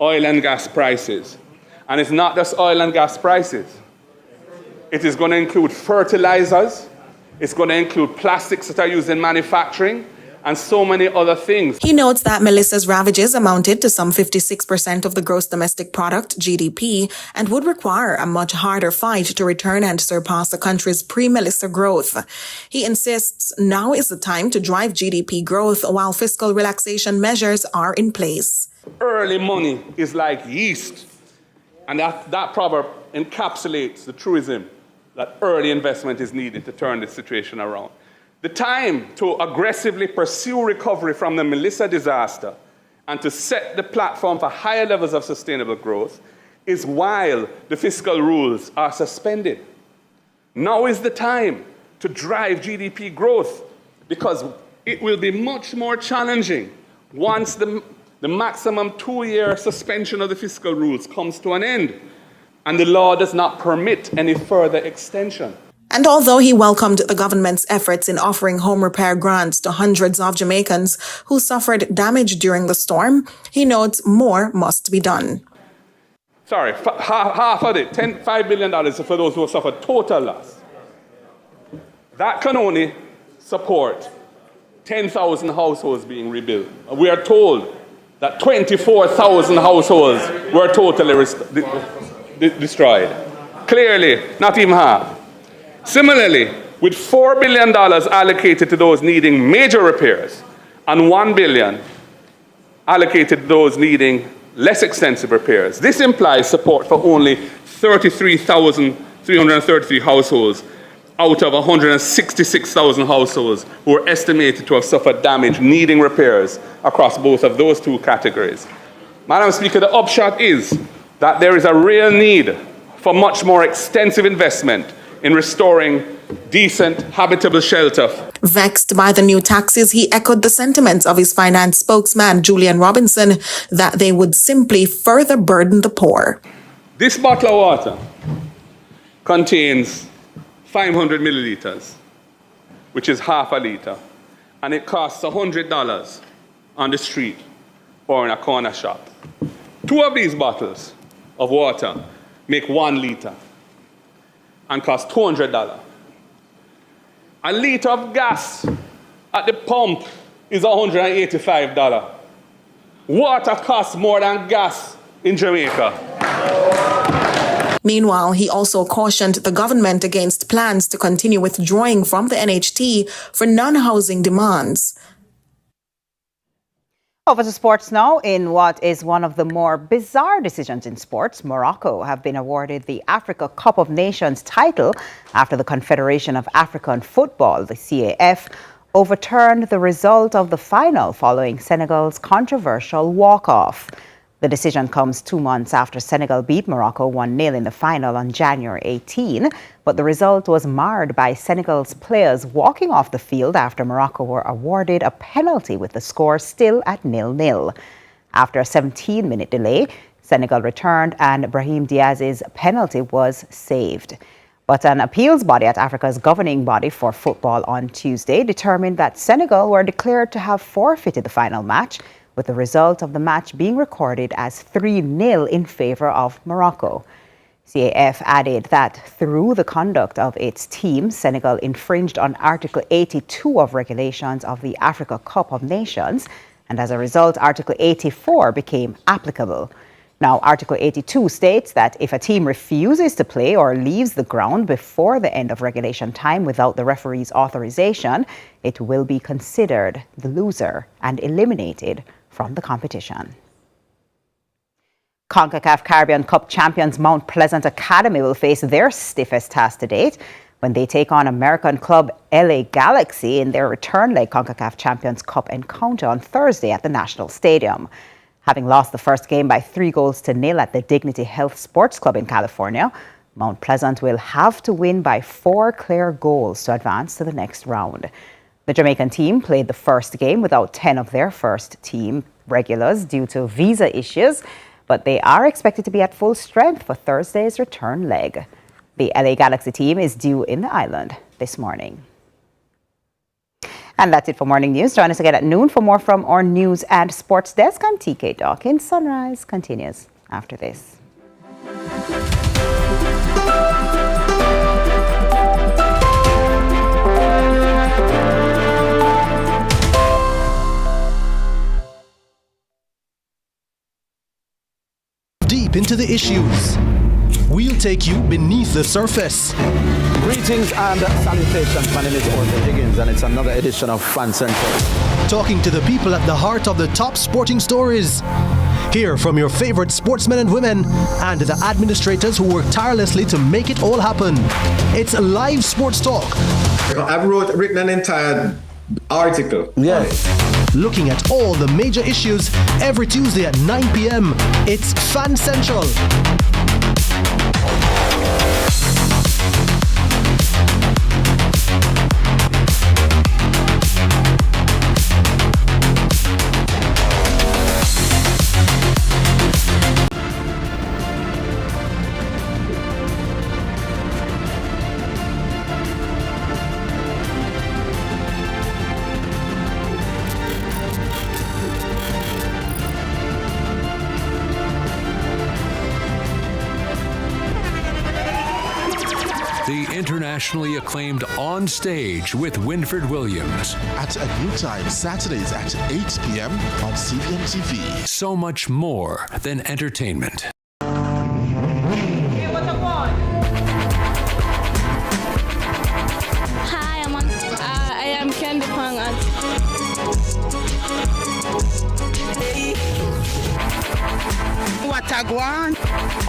oil and gas prices. And it's not just oil and gas prices. It is going to include fertilizers. It's going to include plastics that are used in manufacturing, and so many other things. He notes that Melissa's ravages amounted to some 56% of the gross domestic product, GDP, and would require a much harder fight to return and surpass the country's pre-Melissa growth. He insists now is the time to drive GDP growth while fiscal relaxation measures are in place. Early money is like yeast, and that proverb encapsulates the truism that early investment is needed to turn the situation around. The time to aggressively pursue recovery from the Melissa disaster and to set the platform for higher levels of sustainable growth is while the fiscal rules are suspended. Now is the time to drive GDP growth because it will be much more challenging once the maximum 2-year suspension of the fiscal rules comes to an end and the law does not permit any further extension. And although he welcomed the government's efforts in offering home repair grants to hundreds of Jamaicans who suffered damage during the storm, he notes more must be done. Sorry, half of it, $5 billion for those who have suffered total loss. That can only support 10,000 households being rebuilt. We are told that 24,000 households were totally destroyed. Clearly, not even half. Similarly, with $4 billion allocated to those needing major repairs and $1 billion allocated to those needing less extensive repairs, this implies support for only 33,333 households out of 166,000 households who are estimated to have suffered damage needing repairs across both of those two categories. Madam Speaker, the upshot is that there is a real need for much more extensive investment in restoring decent, habitable shelter. Vexed by the new taxes, he echoed the sentiments of his finance spokesman, Julian Robinson, that they would simply further burden the poor. This bottle of water contains 500 milliliters, which is half a liter, and it costs $100 on the street or in a corner shop. 2 of these bottles of water make 1 liter and cost $200. A liter of gas at the pump is $185. Water costs more than gas in Jamaica. Meanwhile, he also cautioned the government against plans to continue withdrawing from the NHT for non-housing demands. Over to sports now. In what is one of the more bizarre decisions in sports, Morocco have been awarded the Africa Cup of Nations title after the Confederation of African Football, the CAF, overturned the result of the final following Senegal's controversial walk-off. The decision comes 2 months after Senegal beat Morocco 1-0 in the final on January 18, but the result was marred by Senegal's players walking off the field after Morocco were awarded a penalty with the score still at 0-0. After a 17-minute delay, Senegal returned and Brahim Diaz's penalty was saved. But an appeals body at Africa's governing body for football on Tuesday determined that Senegal were declared to have forfeited the final match, with the result of the match being recorded as 3-0 in favor of Morocco. CAF added that through the conduct of its team, Senegal infringed on Article 82 of regulations of the Africa Cup of Nations, and as a result, Article 84 became applicable. Now, Article 82 states that if a team refuses to play or leaves the ground before the end of regulation time without the referee's authorization, it will be considered the loser and eliminated from the competition. CONCACAF Caribbean Cup champions Mount Pleasant Academy will face their stiffest task to date when they take on American club LA Galaxy in their return leg CONCACAF Champions Cup encounter on Thursday at the National Stadium. Having lost the first game by 3-0 at the Dignity Health Sports Club in California, Mount Pleasant will have to win by 4 clear goals to advance to the next round. The Jamaican team played the first game without 10 of their first team regulars due to visa issues, but they are expected to be at full strength for Thursday's return leg. The LA Galaxy team is due in the island this morning. And that's it for Morning News. Join us again at noon for more from our news and sports desk. I'm TK Dawkins. Sunrise continues after this. Deep into the issues. We'll take you beneath the surface. Greetings and salutations. My name is Orville Higgins, and it's another edition of Fan Central. Talking to the people at the heart of the top sporting stories. Hear from your favorite sportsmen and women and the administrators who work tirelessly to make it all happen. It's live sports talk. I've written an entire article. Yes. Looking at all the major issues every Tuesday at 9 p.m. It's Fan Central. Internationally acclaimed On Stage with Winford Williams. At a new time, Saturdays at 8 p.m. on CVM TV. So much more than entertainment. Hey, what I want? Hi, I am Candy Pang. What a guan?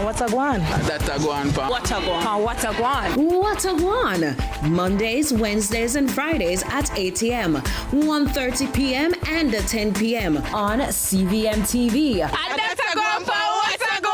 What a guan? That a guan, pa. What a guan? What a guan? What a guan? Mondays, Wednesdays, and Fridays at 8 a.m., 1:30 p.m., and 10 p.m. on CVM TV. And that's a guan, pa. What a guan?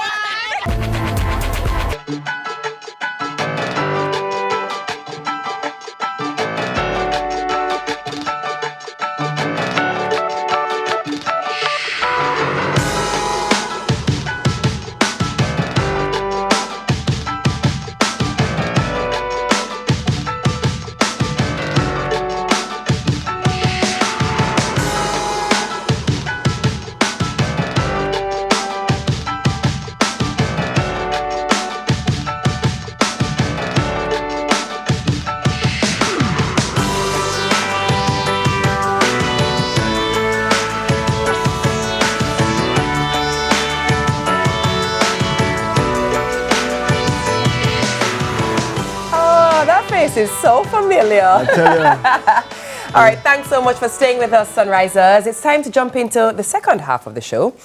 Is so familiar. I tell you. All right, thanks so much for staying with us, Sunrisers. It's time to jump into the second half of the show.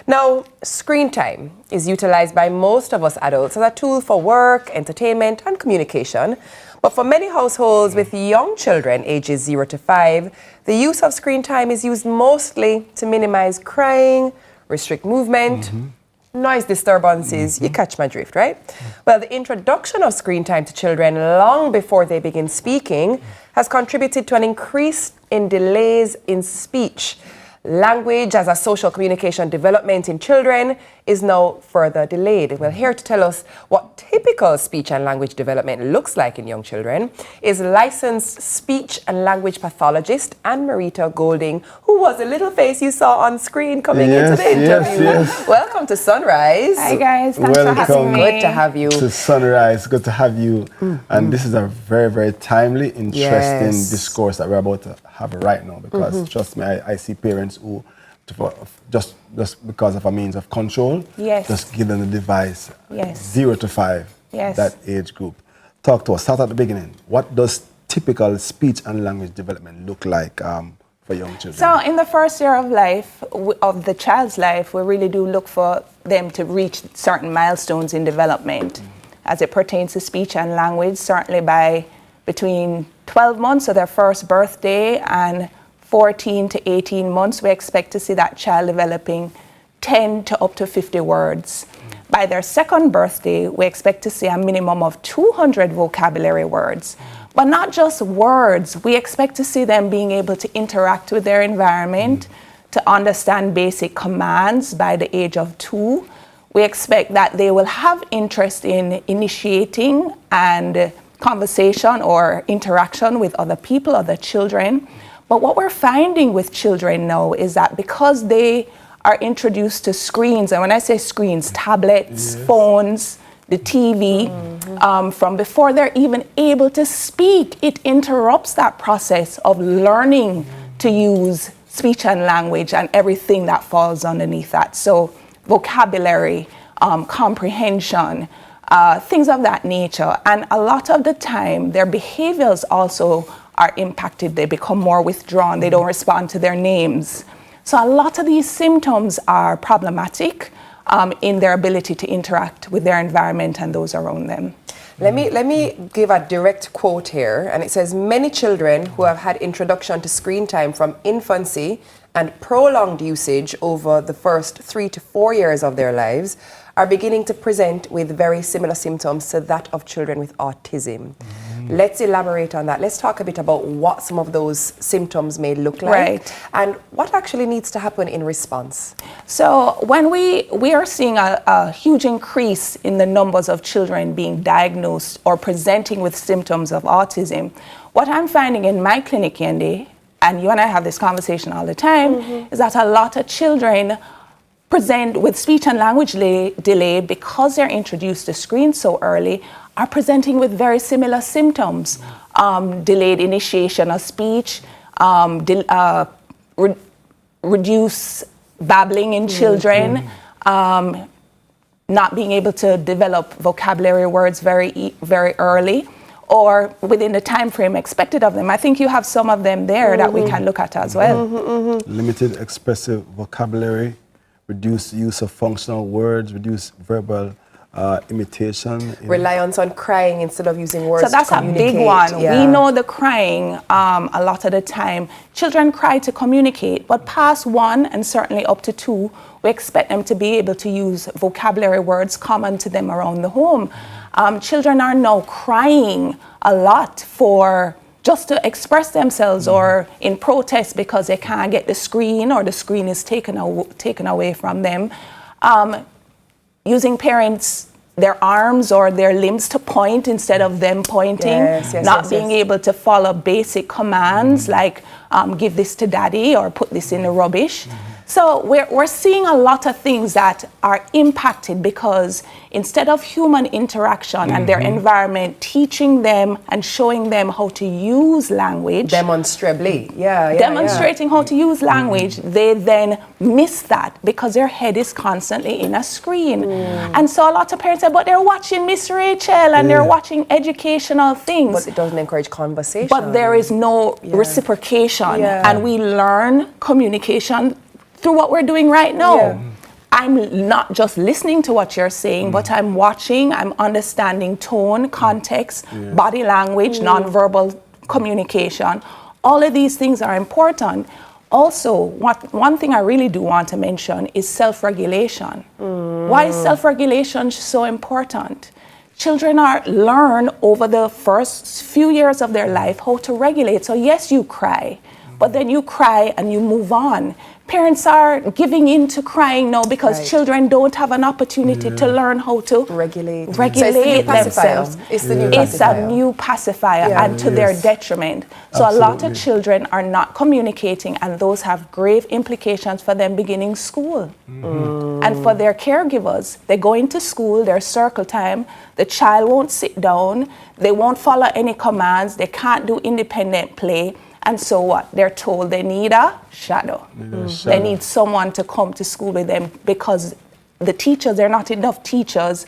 Now, screen time is utilized by most of us adults as a tool for work, entertainment, and communication. But for many households with young children ages 0 to 5, the use of screen time is used mostly to minimize crying, restrict movement, noise disturbances. You catch my drift, right? Well, the introduction of screen time to children long before they begin speaking has contributed to an increase in delays in speech, language as a social communication development in children is now further delayed. Well, here to tell us what typical speech and language development looks like in young children is licensed speech and language pathologist Anne-Marita Golding, who was the little face you saw on screen coming into the interview. Yes. Welcome to Sunrise. Hi guys, thanks for having me. Good to have you. To Sunrise, good to have you. And this is a very, very timely, interesting discourse that we're about to have right now, because trust me, I see parents who just because of a means of control, just give them the device 0 to 5, that age group. Talk to us, start at the beginning. What does typical speech and language development look like for young children? So in the first year of life, of the child's life, we really do look for them to reach certain milestones in development as it pertains to speech and language, certainly by between 12 months, so their first birthday, and 14 to 18 months, we expect to see that child developing 10 to up to 50 words. By their second birthday, we expect to see a minimum of 200 vocabulary words. But not just words, we expect to see them being able to interact with their environment, to understand basic commands by the age of 2. We expect that they will have interest in initiating and conversation or interaction with other people, other children. But what we're finding with children now is that because they are introduced to screens, and when I say screens, tablets, phones, the TV, from before they're even able to speak, it interrupts that process of learning to use speech and language and everything that falls underneath that. So vocabulary, comprehension, things of that nature. And a lot of the time, their behaviors also are impacted. They become more withdrawn. They don't respond to their names. So a lot of these symptoms are problematic in their ability to interact with their environment and those around them. Let me give a direct quote here, and it says, many children who have had introduction to screen time from infancy and prolonged usage over the first 3 to 4 years of their lives are beginning to present with very similar symptoms to that of children with autism. Let's elaborate on that. Let's talk a bit about what some of those symptoms may look like and what actually needs to happen in response. So when we are seeing a huge increase in the numbers of children being diagnosed or presenting with symptoms of autism, what I'm finding in my clinic, Yendi, and you and I have this conversation all the time, is that a lot of children present with speech and language delay because they're introduced to screens so early, are presenting with very similar symptoms. Delayed initiation of speech, reduced babbling in children, not being able to develop vocabulary words very early, or within the time frame expected of them. I think you have some of them there that we can look at as well. Limited expressive vocabulary, reduced use of functional words, reduced verbal imitation. Reliance on crying instead of using words. So that's to a big one. We know the crying a lot of the time. Children cry to communicate, but past 1 and certainly up to 2, we expect them to be able to use vocabulary words common to them around the home. Children are now crying a lot for just to express themselves or in protest because they can't get the screen or the screen is taken away from them. Using parents, their arms or their limbs to point instead of them pointing, not being able to follow basic commands like give this to daddy or put this in the rubbish. So we're seeing a lot of things that are impacted because instead of human interaction and their environment teaching them and showing them how to use language. Demonstrably, demonstrating how to use language, they then miss that because their head is constantly in a screen. And so a lot of parents say, but they're watching Miss Rachel and they're watching educational things. But it doesn't encourage conversation. But there is no reciprocation. And we learn communication through what we're doing right now. I'm not just listening to what you're saying, but I'm watching, I'm understanding tone, context, body language, nonverbal communication. All of these things are important. Also, one thing I really do want to mention is self-regulation. Why is self-regulation so important? Children learn over the first few years of their life how to regulate. So yes, you cry, but then you cry and you move on. Parents are giving in to crying now because children don't have an opportunity to learn how to regulate themselves. It's the new It's a new pacifier and to their detriment. So a lot of children are not communicating, and those have grave implications for them beginning school. And for their caregivers, they go into school, their circle time, the child won't sit down, they won't follow any commands, they can't do independent play. And so what? They're told they need a shadow. They need someone to come to school with them because the teachers, there are not enough teachers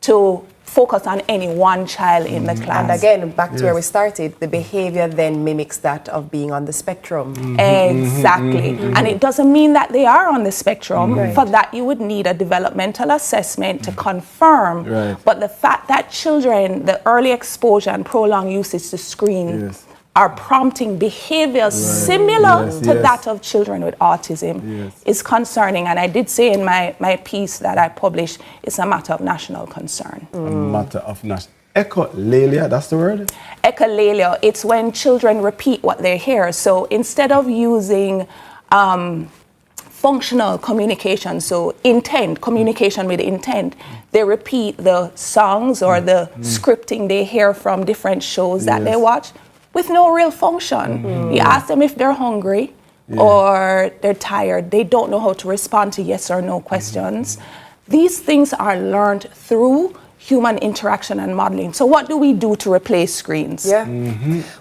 to focus on any one child in the class. And again, back to where we started, the behavior then mimics that of being on the spectrum. Exactly. And it doesn't mean that they are on the spectrum. For that, you would need a developmental assessment to confirm. But the fact that children, the early exposure and prolonged usage to screens are prompting behaviors similar to that of children with autism is concerning. And I did say in my piece that I published, it's a matter of national concern. A matter of national. Echolalia, that's the word? Echolalia, it's when children repeat what they hear. So instead of using functional communication, so intent, communication with intent, they repeat the songs or the scripting they hear from different shows that they watch, with no real function. You ask them if they're hungry or they're tired. They don't know how to respond to yes or no questions. These things are learned through human interaction and modeling. So what do we do to replace screens?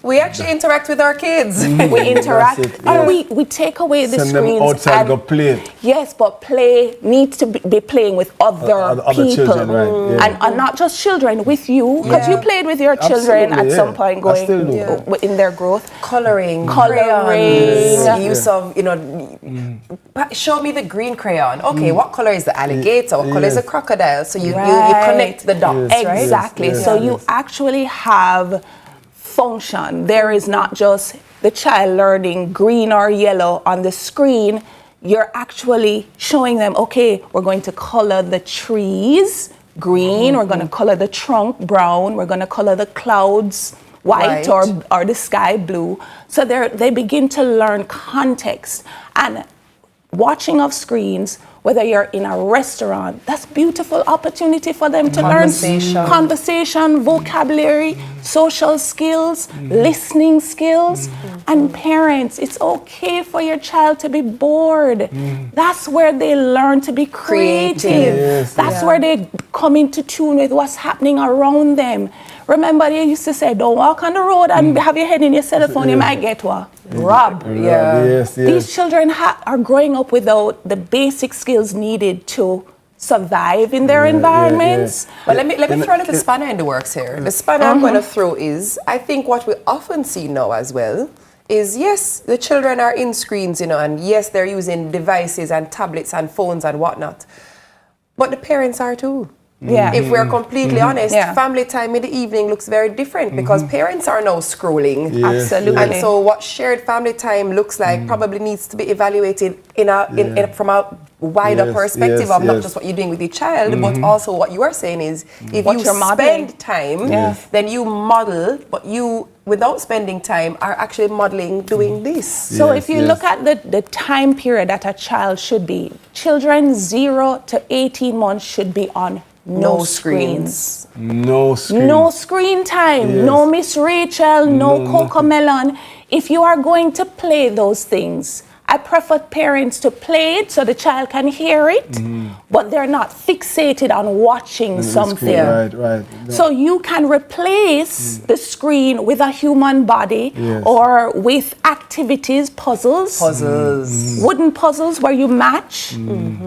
We actually interact with our kids. We interact, and we take away the Send screens. them outside, go play. Yes, but play needs to be playing with other people. Children, and not just children, with you, because you played with your children at some point going in their growth. Coloring, use of, show me the green crayon. Okay, what color is the alligator? What color is the crocodile? So you connect the dots, exactly. right? So you actually have function. There is not just the child learning green or yellow on the screen. You're actually showing them, okay, we're going to color the trees green, we're going to color the trunk brown, we're going to color the clouds white. Or the sky blue. So they begin to learn context. And watching of screens, whether you're in a restaurant, that's beautiful opportunity for them to learn conversation, vocabulary, social skills, listening skills. And parents, it's okay for your child to be bored. That's where they learn to be creative. That's where they come into tune with what's happening around them. Remember, they used to say, don't walk on the road and have your head in your cell phone, you might get robbed. These children are growing up without the basic skills needed to survive in their environments. But let me throw a little spanner in the works here. The spanner I'm going to throw is, I think what we often see now as well is, yes, the children are in screens, and yes, they're using devices and tablets and phones and whatnot. But the parents are too. If we're completely honest, family time in the evening looks very different because parents are now scrolling. Absolutely. And so what shared family time looks like probably needs to be evaluated from a wider perspective of not just what you're doing with your child, but also what you are saying is, if you spend time, then you model, but you, without spending time, are actually modeling doing this. So if you look at the time period that a child should be, children 0 to 18 months should be on no screens. No screens. No screen time. No Miss Rachel, no Cocomelon. If you are going to play those things, I prefer parents to play it so the child can hear it, but they're not fixated on watching something. So you can replace the screen with a human body or with activities, puzzles. Wooden puzzles where you match,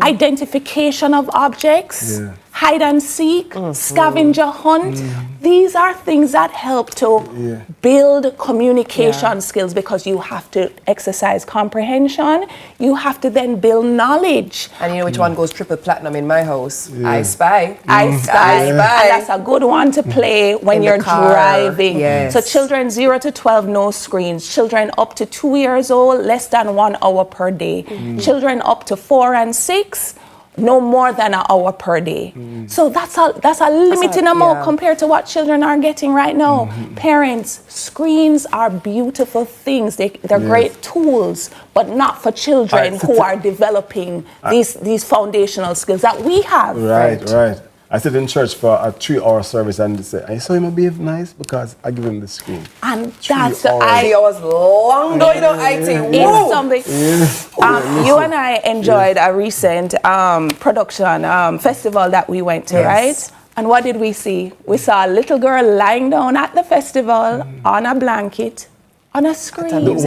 identification of objects, hide and seek, scavenger hunt. These are things that help to build communication skills, because you have to exercise comprehension. You have to then build knowledge. And you know which one goes triple platinum in my house? I Spy. I Spy. And that's a good one to play when you're driving. So children 0 to 12, no screens. Children up to 2 years old, less than 1 hour per day. Children up to 4 and 6, no more than an hour per day. So that's a limited amount compared to what children are getting right now. Parents, screens are beautiful things. They're great tools, but not for children who are developing these foundational skills that we have. Right. I sit in church for a 3-hour service and they say, I saw him behave nice because I give him the screen. And that's the 3 hours long going on IT. It's something. You and I enjoyed a recent production festival that we went to, right? And what did we see? We saw a little girl lying down at the festival on a blanket. On a screen.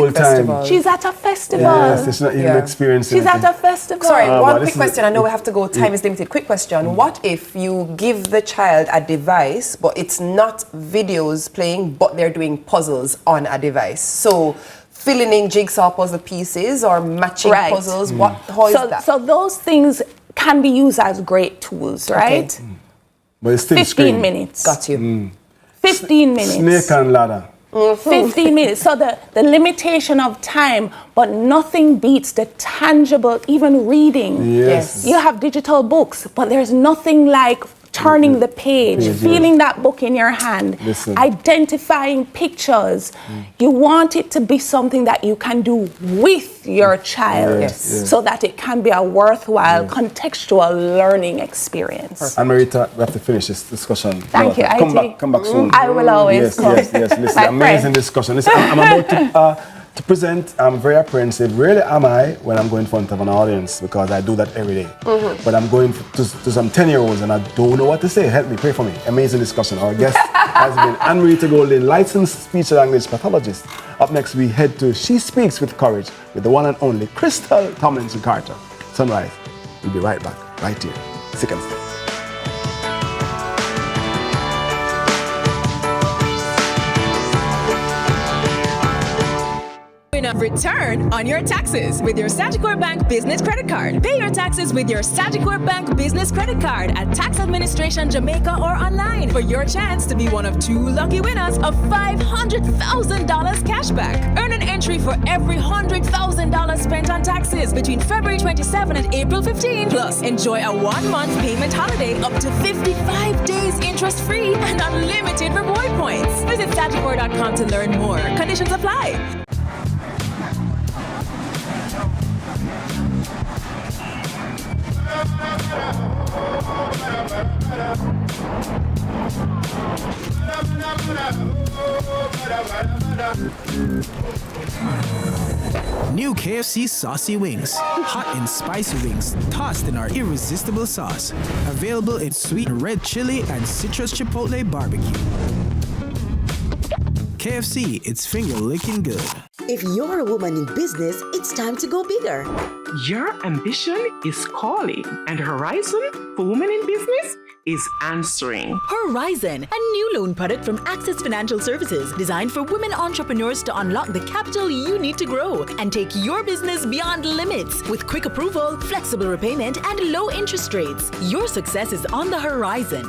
She's at a festival. Yes, it's not even experiencing. She's at a festival. Sorry, one quick question. I know we have to go. Time is limited. Quick question. What if you give the child a device, but it's not videos playing, but they're doing puzzles on a device? So filling in jigsaw puzzle pieces or matching puzzles. How is that? So those things can be used as great tools, right? But it's still 15 minutes. Got you. 15 minutes. Snake and ladder. 15 minutes. So the limitation of time, but nothing beats the tangible, even reading. Yes. You have digital books, but there's nothing like turning the page, feeling that book in your hand, identifying pictures. You want it to be something that you can do with your child so that it can be a worthwhile contextual learning experience. And Marita, we have to finish this discussion. Thank you, Come back soon. I will always come. Yes. Listen, amazing discussion. Listen, I'm about to present. I'm very apprehensive. Really am I when I'm going in front of an audience because I do that every day. But I'm going to some 10-year-olds and I don't know what to say. Help me, pray for me. Amazing discussion. Our guest has been Anne-Marita Golding, licensed speech and language pathologist. Up next, we head to She Speaks with Courage with the one and only Crystal Tomlinson Carter. Sunrise. We'll be right back, right here. Second step. Return on your taxes with your Sagicor Bank Business Credit Card. Pay your taxes with your Sagicor Bank Business Credit Card at Tax Administration Jamaica or online for your chance to be one of 2 lucky winners of $500,000 cashback. Earn an entry for every $100,000 spent on taxes between February 27 and April 15. Plus, enjoy a 1-month payment holiday up to 55 days interest-free and unlimited reward points. Visit Sagicor.com to learn more. Conditions apply. New KFC Saucy Wings. Hot and spicy wings tossed in our irresistible sauce. Available in sweet red chili and citrus chipotle barbecue. KFC, it's finger-licking good. If you're a woman in business, it's time to go bigger. Your ambition is calling, and Horizon for Women in Business is answering. Horizon, a new loan product from Access Financial Services designed for women entrepreneurs to unlock the capital you need to grow and take your business beyond limits. With quick approval, flexible repayment, and low interest rates, your success is on the horizon.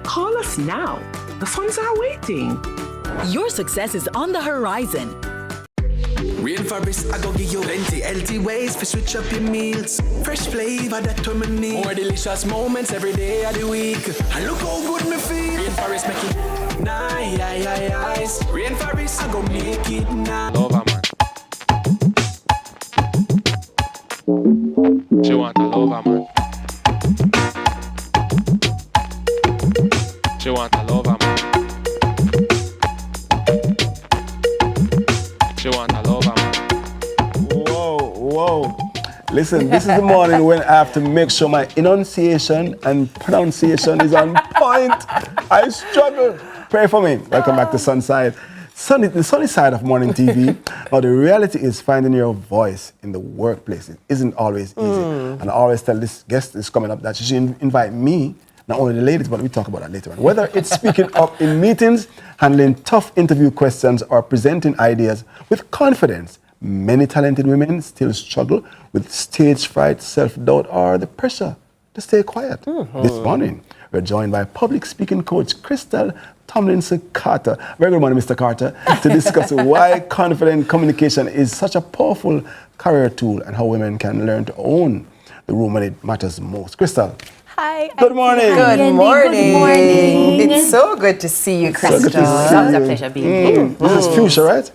Call us now. The funds are waiting. Your success is on the horizon. Rainforest, I go give you plenty healthy ways to switch up your meals. Fresh flavor that to me need. More delicious moments every day of the week. And look how good me feel. Rainforest make it nice. Rainforest, I go make it nice. Lover man. She want a lover man. She want a lover man. She want a lover man. Whoa. Listen, this is the morning when I have to make sure my enunciation and pronunciation is on point. I struggle. Pray for me. Welcome back to Sunside. The sunny side of morning TV. Now, the reality is finding your voice in the workplace. It isn't always easy. And I always tell this guest is coming up that she should invite me, not only the ladies, but we talk about that later on. Whether it's speaking up in meetings, handling tough interview questions, or presenting ideas with confidence, many talented women still struggle with stage fright, self-doubt, or the pressure to stay quiet. This morning, we're joined by public speaking coach Crystal Tomlinson Carter. Very good morning, Mr. Carter, to discuss why confident communication is such a powerful career tool and how women can learn to own the room when it matters most. Crystal. Hi. Good morning. Good morning. Good morning. It's so good to see you, Crystal. It's always a pleasure being here. This is fuchsia, right?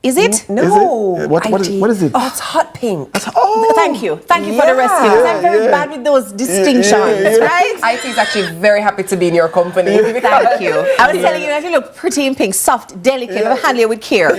Is it? No. Is it? What is it? Oh, it's hot pink. Thank you. Thank you for the rescue. I'm very bad with those distinctions, right? IT is actually very happy to be in your company. Thank you. I was telling you, if you look pretty in pink, soft, delicate, handle it with care.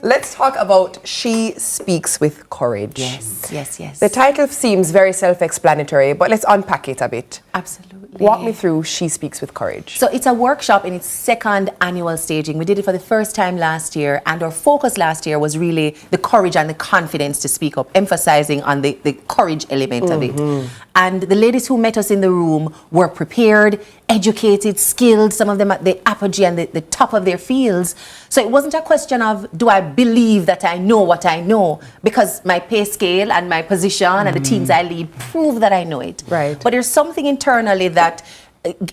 Let's talk about She Speaks with Courage. Yes. The title seems very self-explanatory, but let's unpack it a bit. Absolutely. Walk me through She Speaks with Courage. So it's a workshop in its second annual staging. We did it for the first time last year, and our focus last year was really the courage and the confidence to speak up, emphasizing on the courage element of it. And the ladies who met us in the room were prepared, educated, skilled, some of them at the apogee and the top of their fields. So it wasn't a question of, do I believe that I know what I know? Because my pay scale and my position and the teams I lead prove that I know it. Right. But there's something internally that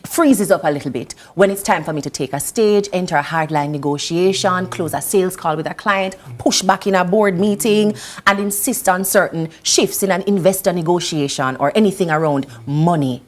freezes up a little bit when it's time for me to take a stage, enter a hardline negotiation, close a sales call with a client, push back in a board meeting, and insist on certain shifts in an investor negotiation or anything around money.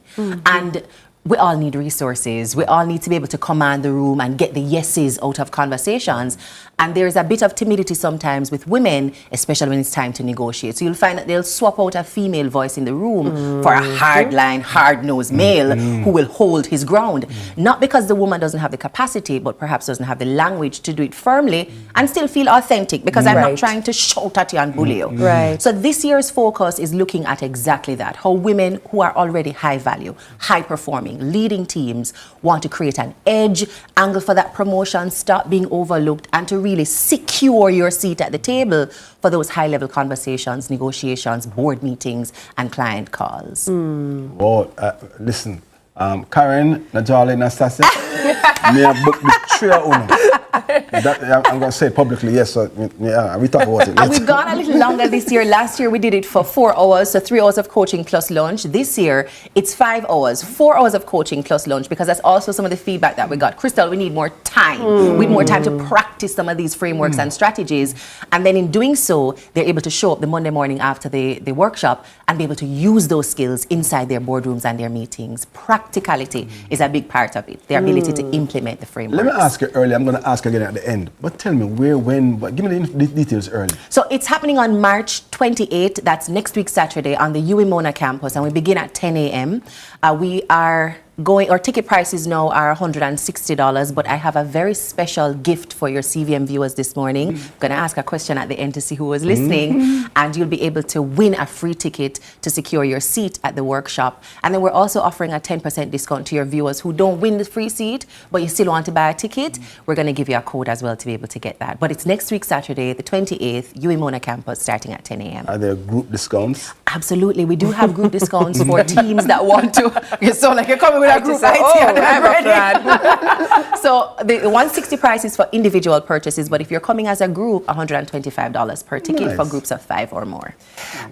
And we all need resources. We all need to be able to command the room and get the yeses out of conversations. And there's a bit of timidity sometimes with women, especially when it's time to negotiate. So you'll find that they'll swap out a female voice in the room for a hardline, hard-nosed male who will hold his ground. Not because the woman doesn't have the capacity, but perhaps doesn't have the language to do it firmly and still feel authentic, because I'm not trying to shout at you and bully you. Right. So this year's focus is looking at exactly that, how women who are already high value, high performing, leading teams want to create an edge, angle for that promotion, stop being overlooked, and to really secure your seat at the table for those high-level conversations, negotiations, board meetings, and client calls. Well, listen, Karen, Najali, Nastasia, me have booked the three of you. I'm going to say it publicly, yes, so we talk about it. And we've gone a little longer this year. Last year we did it for 4 hours, so 3 hours of coaching plus lunch. This year it's 5 hours, 4 hours of coaching plus lunch, because that's also some of the feedback that we got. Crystal, we need more time. We need more time to practice some of these frameworks and strategies. And then in doing so, they're able to show up the Monday morning after the workshop and be able to use those skills inside their boardrooms and their meetings. Practicality is a big part of it, the ability to implement the frameworks. Let me ask you early, I'm going to ask again at the end, but tell me where, when, give me the details early. So it's happening on March 28th, that's next week Saturday, on the UWI campus, and we begin at 10 a.m. We are our ticket prices now are $160, but I have a very special gift for your CVM viewers this morning. I'm going to ask a question at the end to see who was listening, and you'll be able to win a free ticket to secure your seat at the workshop. And then we're also offering a 10% discount to your viewers who don't win the free seat, but you still want to buy a ticket. We're going to give you a code as well to be able to get that. But it's next week, Saturday, the 28th, UWI campus, starting at 10 a.m. Are there group discounts? Absolutely. We do have group discounts for teams that want to. You sound like you're coming with a group IT. So the 160 price is for individual purchases, but if you're coming as a group, $125 per ticket for groups of 5 or more.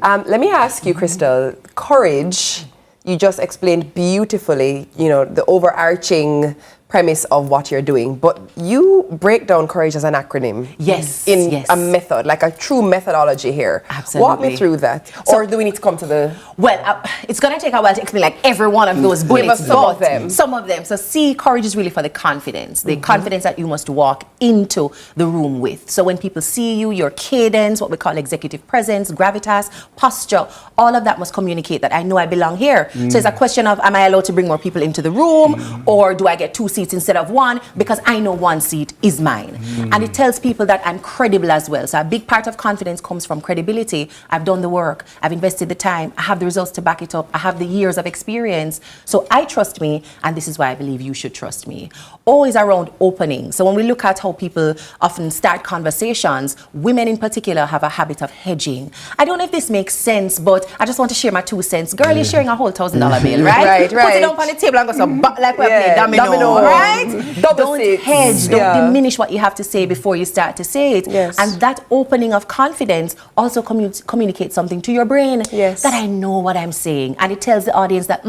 Let me ask you, Crystal, courage, you just explained beautifully, the overarching premise of what you're doing, but you break down courage as an acronym. Yes. A method, like a true methodology here. Absolutely. Walk me through that. Or do we need to come to the... Well, it's going to take a while to explain like every one of those bullets. Give us some of them. Some of them. So courage is really for the confidence. The confidence that you must walk into the room with. So when people see you, your cadence, what we call executive presence, gravitas, posture, all of that must communicate that I know I belong here. So it's a question of, am I allowed to bring more people into the room, or do I get 2 seats instead of 1, because I know 1 seat is mine. And it tells people that I'm credible as well. So a big part of confidence comes from credibility. I've done the work, I've invested the time, I have the results to back it up, I have the years of experience. So I trust me, and this is why I believe you should trust me. Always around opening. So when we look at how people often start conversations, women in particular have a habit of hedging. I don't know if this makes sense, but I just want to share my 2 cents. Girl, you're sharing a whole $1,000 bill, right? Right. Put it up on the table and go so like we're playing domino. right? Don't hedge, don't diminish what you have to say before you start to say it. Yes. And that opening of confidence also communicates something to your brain. Yes. That I know what I'm saying. And it tells the audience that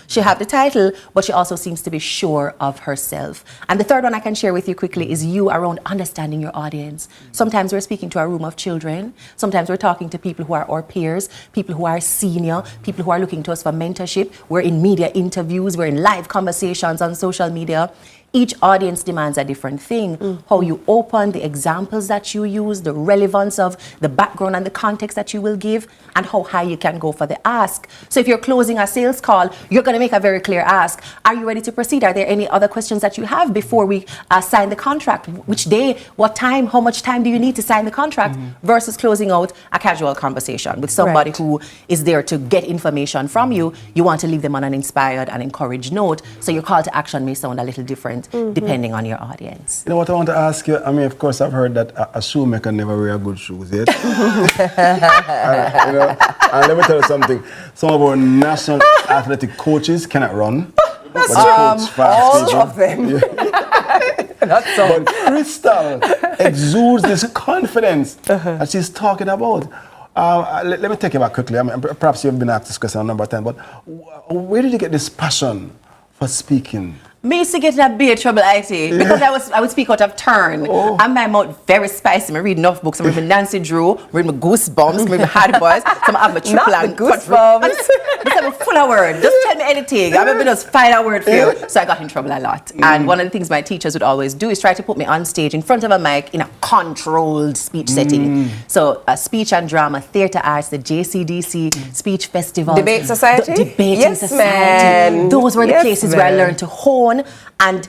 she have the title, but she also seems to be sure of herself. And the third one I can share with you quickly is you around understanding your audience. Sometimes we're speaking to a room of children. Sometimes we're talking to people who are our peers, people who are senior, people who are looking to us for mentorship. We're in media interviews, we're in live conversations on social media. Each audience demands a different thing. How you open, the examples that you use, the relevance of the background and the context that you will give, and how high you can go for the ask. So if you're closing a sales call, you're going to make a very clear ask. Are you ready to proceed? Are there any other questions that you have before we sign the contract? Which day, what time, how much time do you need to sign the contract? Versus closing out a casual conversation with somebody who is there to get information from you. You want to leave them on an inspired and encouraged note. So your call to action may sound a little different depending on your audience. You know what I want to ask you? I mean, of course, I've heard that a shoemaker never wear good shoes yet. And let me tell you something. Some of our national athletic coaches cannot run. That's true. All of them. That's so. But Crystal exudes this confidence that she's talking about. Let me take you back quickly. I mean, perhaps you've been asked this question a number of times, but where did you get this passion for speaking? Me used to get in a bit of trouble, I say, because I would speak out of turn. And my mouth very spicy. I read enough books. I read Nancy Drew, read my Goosebumps, read my Hard Boys. So I have my triple and Goosebumps. But I'm full of words. Just tell me anything. I'm going to just find a word for you. So I got in trouble a lot. And one of the things my teachers would always do is try to put me on stage in front of a mic in a controlled speech setting. So speech and drama, theatre arts, the JCDC, speech festival. Debate Society? Debating Society. Man. Those were the places where I learned to hone and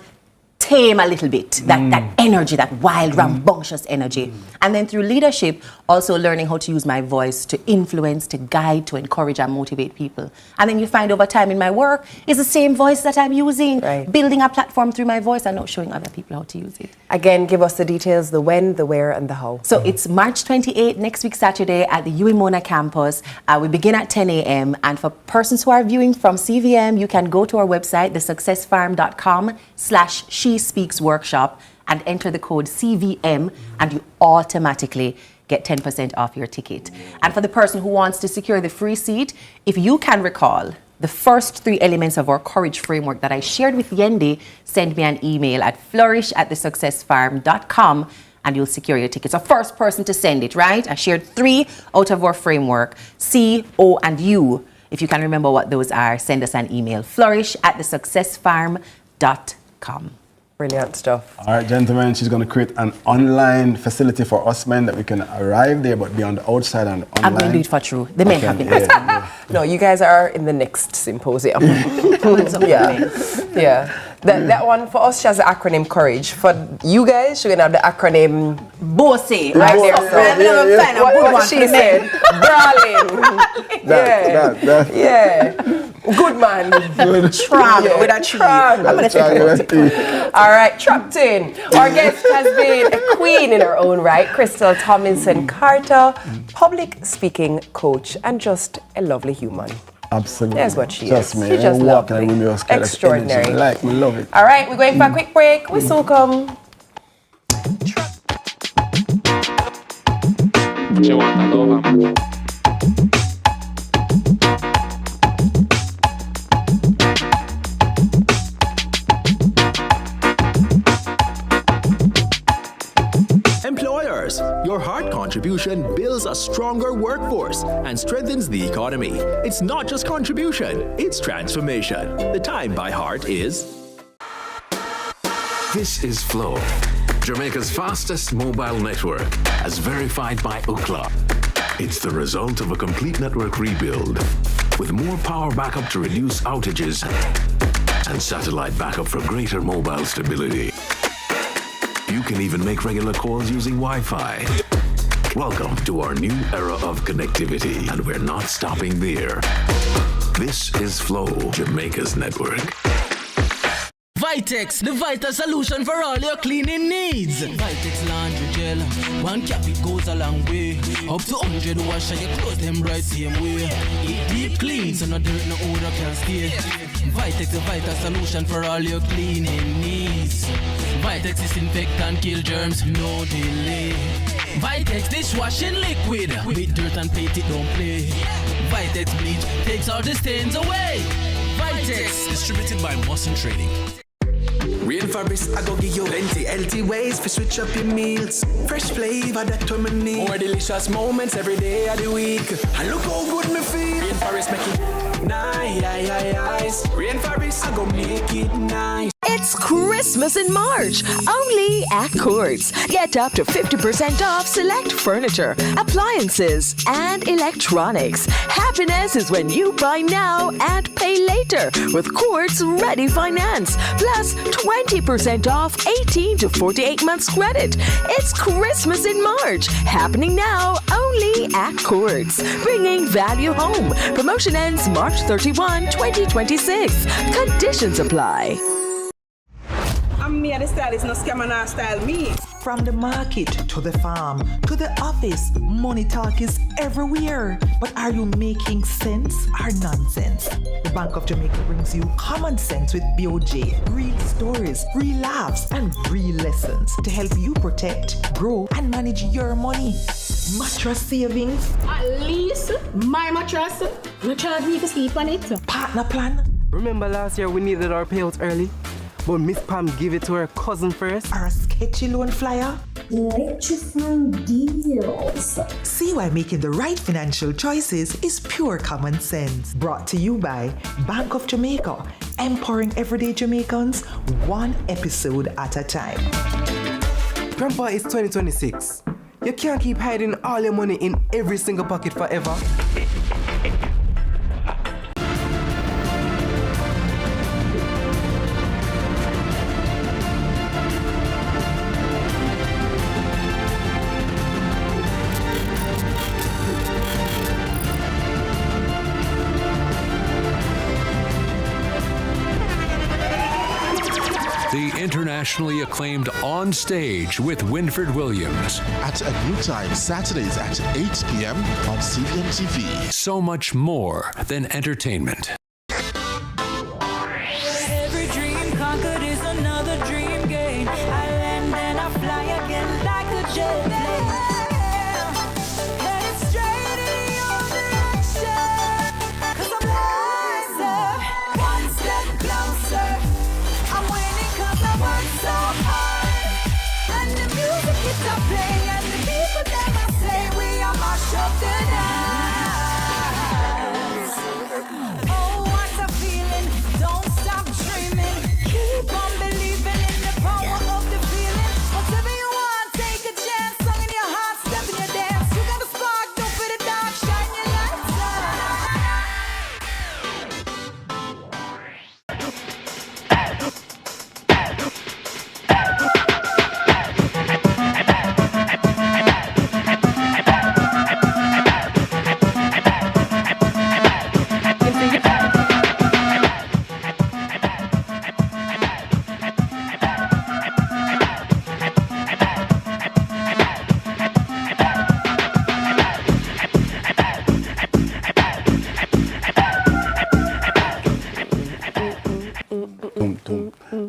tame a little bit that energy, that wild, rambunctious energy. And then through leadership, also learning how to use my voice to influence, to guide, to encourage and motivate people. And then you find over time in my work, it's the same voice that I'm using, building a platform through my voice and not showing other people how to use it. Again, give us the details, the when, the where, and the how. So it's March 28th, next week Saturday at the UWI campus. We begin at 10 a.m. And for persons who are viewing from CVM, you can go to our website, thesuccessfarm.com/SheSpeaksWorkshop and enter the code CVM and you automatically get 10% off your ticket. And for the person who wants to secure the free seat, if you can recall the first 3 elements of our courage framework that I shared with Yendi, send me an email at flourish@thesuccessfarm.com and you'll secure your tickets. So first person to send it, right? I shared 3 out of our framework, C, O, and U. If you can remember what those are, send us an email, flourish@thesuccessfarm.com. Brilliant stuff. All right, gentlemen, she's going to create an online facility for us men that we can arrive there but be on the outside and online. I'm going to do it for true. The men have been No, you guys are in the next symposium. That one for us, she has the acronym COURAGE. For you guys, she's going to have the acronym BOSE. Right there. What she said. Darling. Good man. Trump with a tree. I'm going to take it. All right, trapped in. Our guest has been a queen in her own right, Crystal Tomlinson Carter, public speaking coach, and just a lovely human. Absolutely. That's what she Just is. me. She's just lovely. Extraordinary. Like me, love it. All right, we're going for a quick break. We soon come. She want a lover, man. Employers, your hard contribution builds a stronger workforce and strengthens the economy. It's not just contribution, it's transformation. The time by heart is... This is Flow, Jamaica's fastest mobile network, as verified by Ookla. It's the result of a complete network rebuild, with more power backup to reduce outages and satellite backup for greater mobile stability. You can even make regular calls using Wi-Fi. Welcome to our new era of connectivity, and we're not stopping there. This is Flow, Jamaica's network. Vitex, the vital solution for all your cleaning needs. Vitex laundry gel, one cap it goes a long way. Up to 100 wash and your clothes them right same way. It deep clean so no dirt, no odor can stay. Vitex, the vital solution for all your cleaning needs. Vitex disinfect and kill germs, no delay. Vitex dishwashing liquid, with dirt and paint it don't play. Vitex bleach takes all the stains away. Vitex, distributed by Mossen Trading. Rainforest, I go give you plenty healthy ways to switch up your meals. Fresh flavor that turn me need. More delicious moments every day of the week. And look how good me feel. Rainforest make it nice. Rainforest, I go make it nice. It's Christmas in March, only at Courts. Get up to 50% off select furniture, appliances, and electronics. Happiness is when you buy now and pay later with Courts Ready Finance. Plus 20% off 18 to 48 months credit. It's Christmas in March, happening now only at Courts. Bringing value home. Promotion ends March 31, 2026. Conditions apply. Me and the stylist, no scam and style me. From the market to the farm to the office, money talk is everywhere. But are you making sense or nonsense? The Bank of Jamaica brings you common sense with BOJ. Real stories, real laughs, and real lessons to help you protect, grow, and manage your money. Mattress savings. At least my mattress, you charge me to sleep on it. Partner plan. Remember last year we needed our payouts early? But Miss Pam gave it to her cousin first. Or a sketchy loan flyer. Electrifying deals. See why making the right financial choices is pure common sense. Brought to you by Bank of Jamaica, empowering everyday Jamaicans one episode at a time. Grandpa, it's 2026. You can't keep hiding all your money in every single pocket forever. The internationally acclaimed On Stage with Winford Williams. At a new time, Saturdays at 8 p.m. on CVM TV. So much more than entertainment. Every dream conquered is another dream gained. I land and I fly again like a jet plane. Headed straight in your direction. 'Cause I'm wiser, one step closer. I'm winning 'cause I work so hard. And the music keeps on playing, and the people never say we are mash up the night. Oh, what a feeling! Don't stop dreaming. Keep on believing in the power of the feeling. Whatever you want, take a chance. Song in your heart, step in your dance. You got a spark, don't put it down. Shine your lights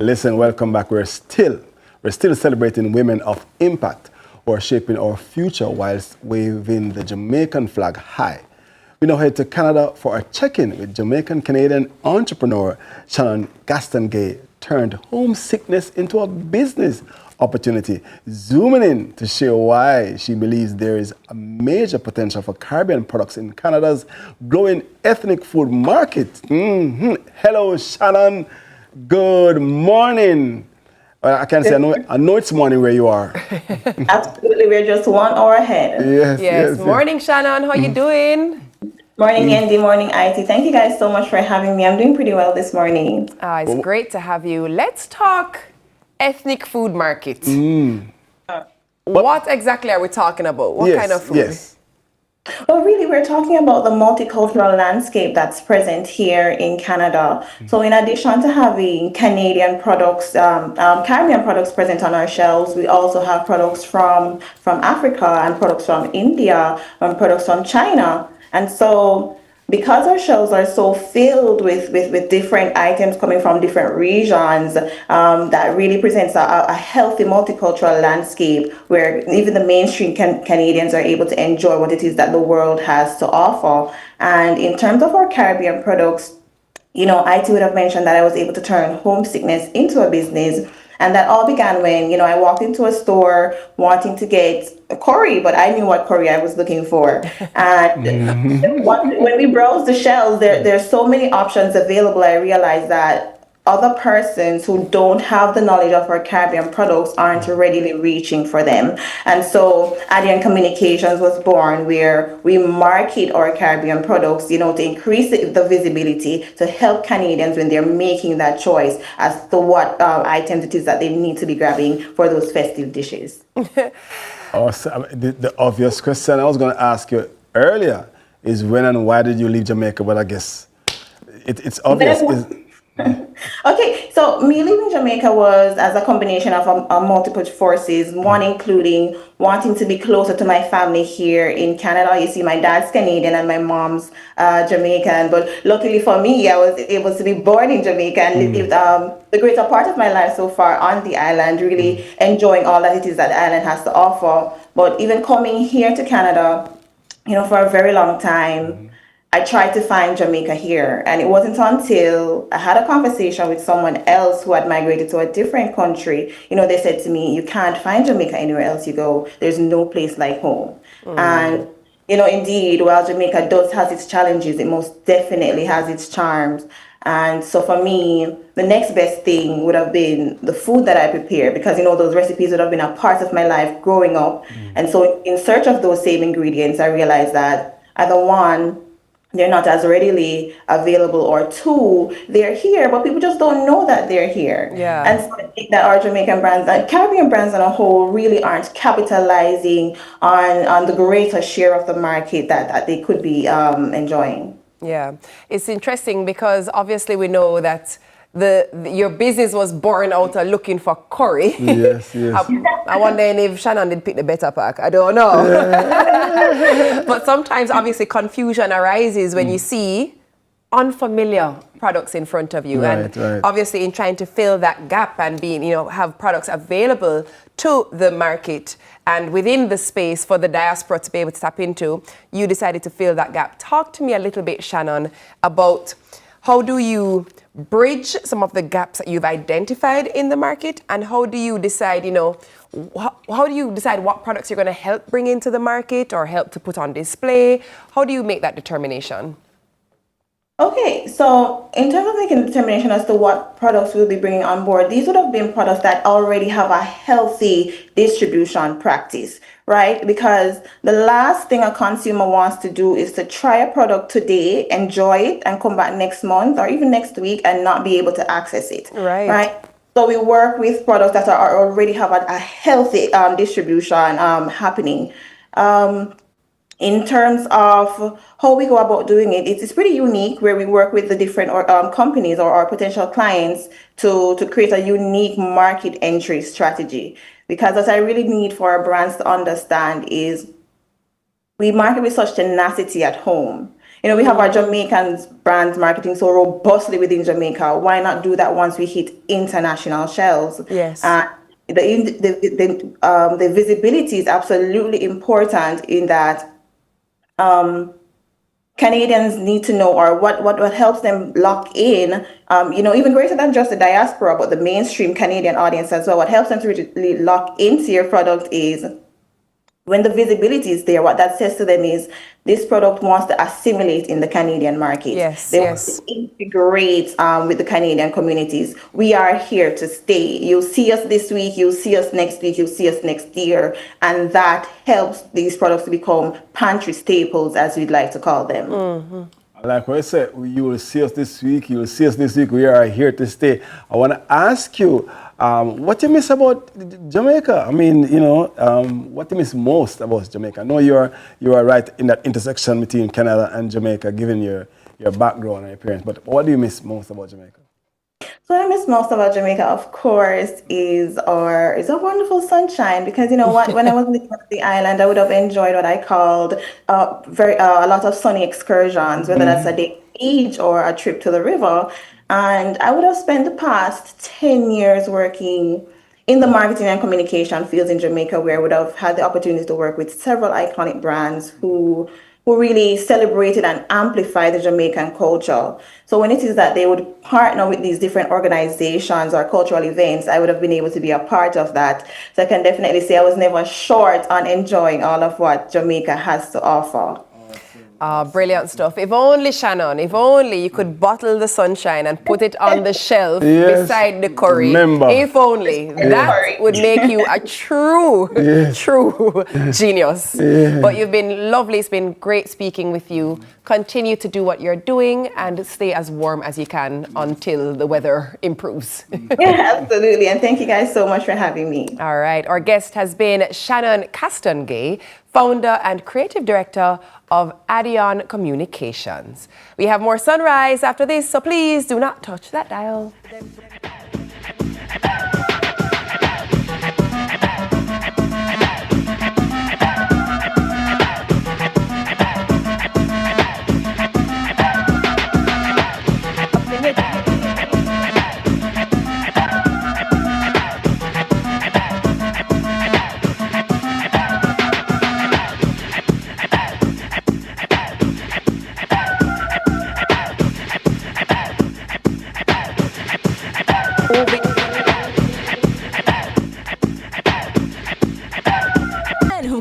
Listen, welcome back. We're still celebrating women of impact who are shaping our future whilst waving the Jamaican flag high. We now head to Canada for a check-in with Jamaican-Canadian entrepreneur Shannon Gaston-Gay turned homesickness into a business opportunity, zooming in to share why she believes there is a major potential for Caribbean products in Canada's growing ethnic food market. Hello, Shannon. Good morning. I can say I know it's morning where you are. Absolutely, we're just 1 hour ahead. Yes. Morning, Shannon. How you doing? Morning, Andy. Morning, IT. Thank you guys so much for having me. I'm doing pretty well this morning. It's great to have you. Let's talk ethnic food market. What exactly are we talking about? What kind of food? Yes. Well, really, we're talking about the multicultural landscape that's present here in Canada. So, in addition to having Canadian products, Caribbean products present on our shelves, we also have products from Africa and products from India and products from China. And so, because our shelves are so filled with different items coming from different regions, that really presents a healthy multicultural landscape where even the mainstream Canadians are able to enjoy what it is that the world has to offer. And in terms of our Caribbean products, IT would have mentioned that I was able to turn homesickness into a business. And that all began when, I walked into a store wanting to get a curry, but I knew what curry I was looking for. And when we browse the shelves, there's so many options available. I realized that other persons who don't have the knowledge of our Caribbean products aren't readily reaching for them. And so ADN Communications was born, where we market our Caribbean products, to increase the visibility, to help Canadians when they're making that choice as to what items it is that they need to be grabbing for those festive dishes. So, the obvious question I was going to ask you earlier is when and why did you leave Jamaica? But I guess it's obvious. Okay, so me leaving Jamaica was as a combination of multiple forces, one including wanting to be closer to my family here in Canada. You see, my dad's Canadian and my mom's Jamaican, but luckily for me, I was able to be born in Jamaica and lived the greater part of my life so far on the island, really enjoying all that it is that the island has to offer. But even coming here to Canada, for a very long time, I tried to find Jamaica here, and it wasn't until I had a conversation with someone else who had migrated to a different country. They said to me, you can't find Jamaica anywhere else you go. There's no place like home. And, indeed, while Jamaica does have its challenges, it most definitely has its charms. And so for me, the next best thing would have been the food that I prepare, because, those recipes would have been a part of my life growing up. And so in search of those same ingredients, I realized that either one, they're not as readily available, or two, they're here, but people just don't know that they're here. Yeah. And so I think that our Jamaican brands, Caribbean brands on a whole, really aren't capitalizing on the greater share of the market that they could be enjoying. Yeah, it's interesting because obviously we know that your business was born out of looking for curry. Yes. I wonder if Shannon did pick the better pack. I don't know. But sometimes obviously confusion arises when you see unfamiliar products in front of you. Right. Obviously in trying to fill that gap and being, have products available to the market and within the space for the diaspora to be able to tap into, you decided to fill that gap. Talk to me a little bit, Shannon, about how do you bridge some of the gaps that you've identified in the market, and how do you decide, how do you decide what products you're going to help bring into the market or help to put on display? How do you make that determination? Okay, so in terms of making a determination as to what products we'll be bringing on board, these would have been products that already have a healthy distribution practice, right? Because the last thing a consumer wants to do is to try a product today, enjoy it, and come back next month or even next week and not be able to access it, right? So we work with products that are already have a healthy distribution happening. In terms of how we go about doing it, it's pretty unique, where we work with the different companies or our potential clients to create a unique market entry strategy. Because what I really need for our brands to understand is we market with such tenacity at home. We have our Jamaican brands marketing so robustly within Jamaica. Why not do that once we hit international shelves? Yes. The visibility is absolutely important in that Canadians need to know, or what helps them lock in, even greater than just the diaspora, but the mainstream Canadian audience as well. What helps them to really lock into your product is when the visibility is there. What that says to them is this product wants to assimilate in the Canadian market. They want to integrate with the Canadian communities. We are here to stay. You'll see us this week, you'll see us next week, you'll see us next year. And that helps these products to become pantry staples, as we'd like to call them. Like what I said, you will see us this week, you will see us this week, we are here to stay. I want to ask you, What you miss about Jamaica? I mean, you know, what you miss most about Jamaica? I know you are right in that intersection between Canada and Jamaica, given your background and your parents. But what do you miss most about Jamaica? So what I miss most about Jamaica, of course, is our wonderful sunshine. Because you know what, when I was living on the island, I would have enjoyed what I called a lot of sunny excursions, whether that's a day beach or a trip to the river. And I would have spent the past 10 years working in the marketing and communication fields in Jamaica, where I would have had the opportunity to work with several iconic brands who really celebrated and amplified the Jamaican culture. So when it is that they would partner with these different organizations or cultural events, I would have been able to be a part of that. So I can definitely say I was never short on enjoying all of what Jamaica has to offer. Brilliant stuff. If only, Shannon, if only you could bottle the sunshine and put it on the shelf beside the curry. Remember. If only. That would make you a true genius. But you've been lovely. It's been great speaking with you. Continue to do what you're doing and stay as warm as you can until the weather improves. Yeah, absolutely. And thank you guys so much for having me. All right. Our guest has been Shannon Castongay, founder and creative director of Adion Communications. We have more Sunrise after this, so please do not touch that dial.